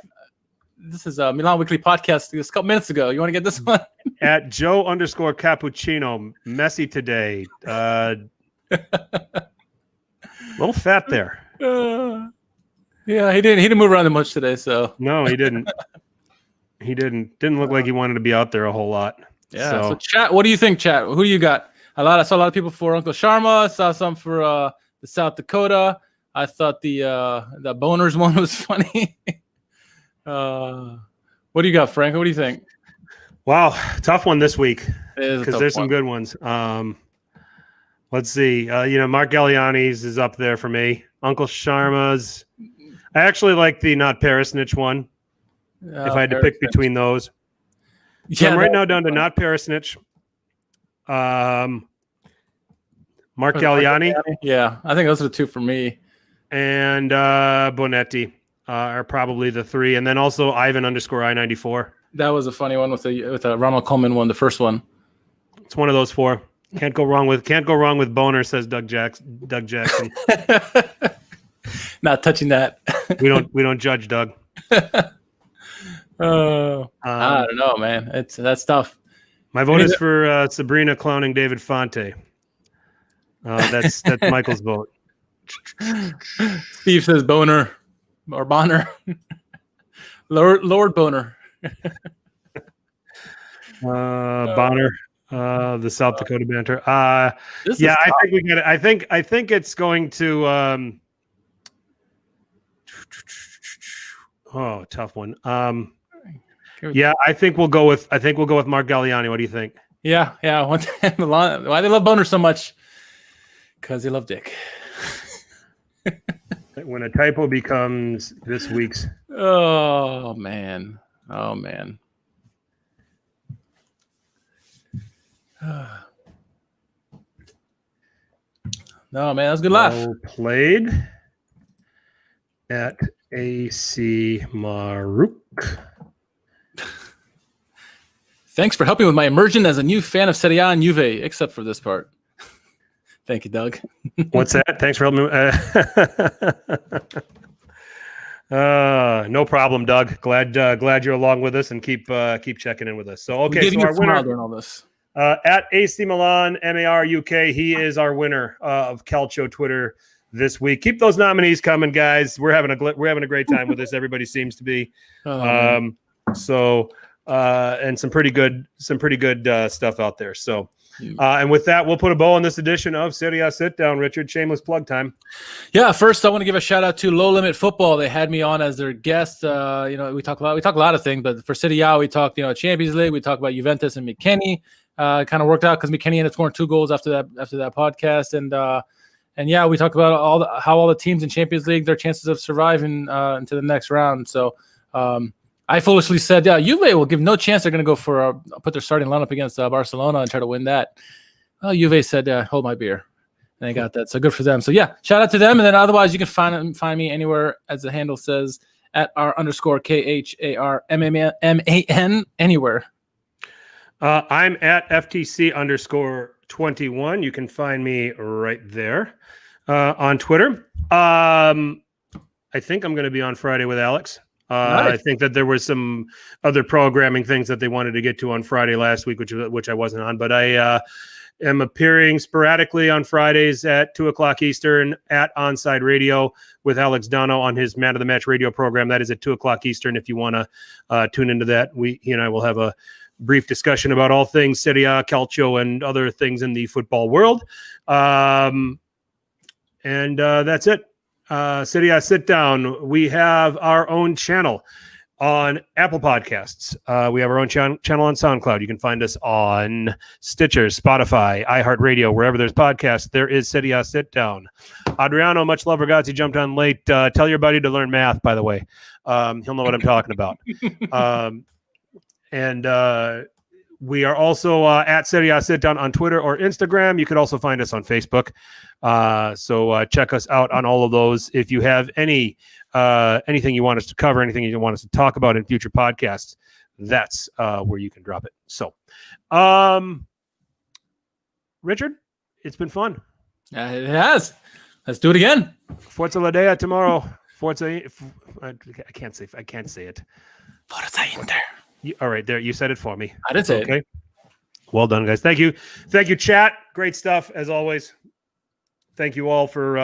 This is a Milan Weekly podcast just a couple minutes ago. You want to get this one? At Joe_Cappuccino, Messi today. Little fat there. Yeah, he didn't move around that much today. So no, he didn't. Didn't look like he wanted to be out there a whole lot. Yeah. So chat, what do you think, chat? Who do you got? I saw a lot of people for Uncle Sharma. I saw some for the South Dakota. I thought the boners one was funny. What do you got, Frank? What do you think? Wow, tough one this week because there's some good ones. Let's see. Mark Galliani's is up there for me. Uncle Sharma's. I actually like the not Perisnich one. If I had to pick between those. So I'm right now down to not Perisnich. Mark Galliani. Yeah, I think those are the two for me. And Bonetti are probably the three. And then also Ivan_I94. That was a funny one with the Ronald Coleman one, the first one. It's one of those four. Can't go wrong with Boner, says Doug Jackson. Not touching that. We don't judge Doug. I don't know, man. That's tough. My vote is for Sabrina clowning David Fonte. That's Michael's vote. Steve says Boner or Bonner. Lord Boner. Bonner. The South Dakota banter. I think we get it. I think it's going to. Tough one. I think we'll go with Mark Galliani. What do you think? Yeah. Why they love Boner so much? Because they love Dick. When a typo becomes this week's. Oh man. No, man, that was a good laugh. Well played at AC Maruk. Thanks for helping with my immersion as a new fan of Serie A and Juve, except for this part. Thank you, Doug. What's that? Thanks for helping me. No problem, Doug. Glad you're along with us and keep checking in with us. So so our winner during all this. At AC Milan MAR UK, he is our winner of Calcio Twitter this week. Keep those nominees coming, guys. We're having a great time with this. Everybody seems to be. And some pretty good stuff out there. So. And with that, we'll put a bow on this edition of SerieA Sit Down. Richard, shameless plug time. Yeah, first I want to give a shout out to Low Limit Football. They had me on as their guest. We talk a lot of things, but for Serie we talked, Champions League. We talked about Juventus and McKennie. Kind of worked out because McKennie ended up scoring 2 goals after that podcast, and we talked about how all the teams in Champions League, their chances of surviving into the next round. So. I foolishly said, Juve will give no chance. They're going to go put their starting lineup against Barcelona and try to win that. Well, Juve said, hold my beer. And they got that. So good for them. So, shout out to them. And then otherwise, you can find me anywhere, as the handle says, at @R_KHARMMAN, anywhere. I'm at FTC_21. You can find me right there on Twitter. I think I'm going to be on Friday with Alex. Nice. I think that there were some other programming things that they wanted to get to on Friday last week, which I wasn't on. But I am appearing sporadically on Fridays at 2:00 Eastern at Onside Radio with Alex Dono on his Man of the Match radio program. That is at 2:00 Eastern. If you want to tune into that, he and I will have a brief discussion about all things Serie A, Calcio, and other things in the football world. And that's it. SerieA Sit Down. We have our own channel on Apple Podcasts. We have our own channel on SoundCloud. You can find us on Stitcher, Spotify, iHeartRadio, wherever there's podcasts. There is SerieA Sit Down. Adriano, much love, ragazzi, jumped on late. Tell your buddy to learn math, by the way. He'll know what I'm talking about. And We are also at SerieA Sitdown on Twitter or Instagram. You could also find us on Facebook. So check us out on all of those. If you have anything you want us to cover, anything you want us to talk about in future podcasts, that's where you can drop it. So, Richard, it's been fun. It has. Let's do it again. Forza La Dea tomorrow. Forza. I can't say it. Forza Inter. All right, there. You said it for me. I did say it. Well done, guys. Thank you, chat. Great stuff as always. Thank you all for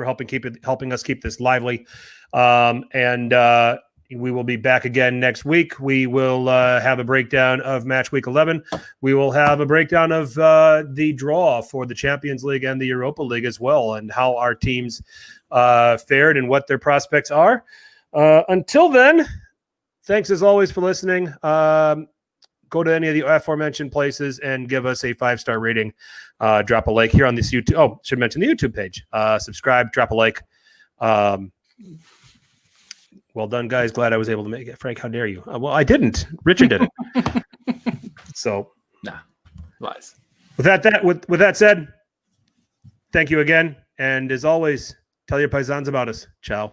helping us keep this lively. And we will be back again next week. We will have a breakdown of match week 11. We will have a breakdown of the draw for the Champions League and the Europa League as well, and how our teams fared and what their prospects are. Until then, thanks as always for listening. Go to any of the aforementioned places and give us a 5-star rating. Drop a like here on this YouTube. Oh, should mention the YouTube page. Subscribe, drop a like. Well done, guys. Glad I was able to make it. Frank, how dare you? Well, I didn't. Richard did it. So, nah, lies. With that said, thank you again. And as always, tell your paisans about us. Ciao.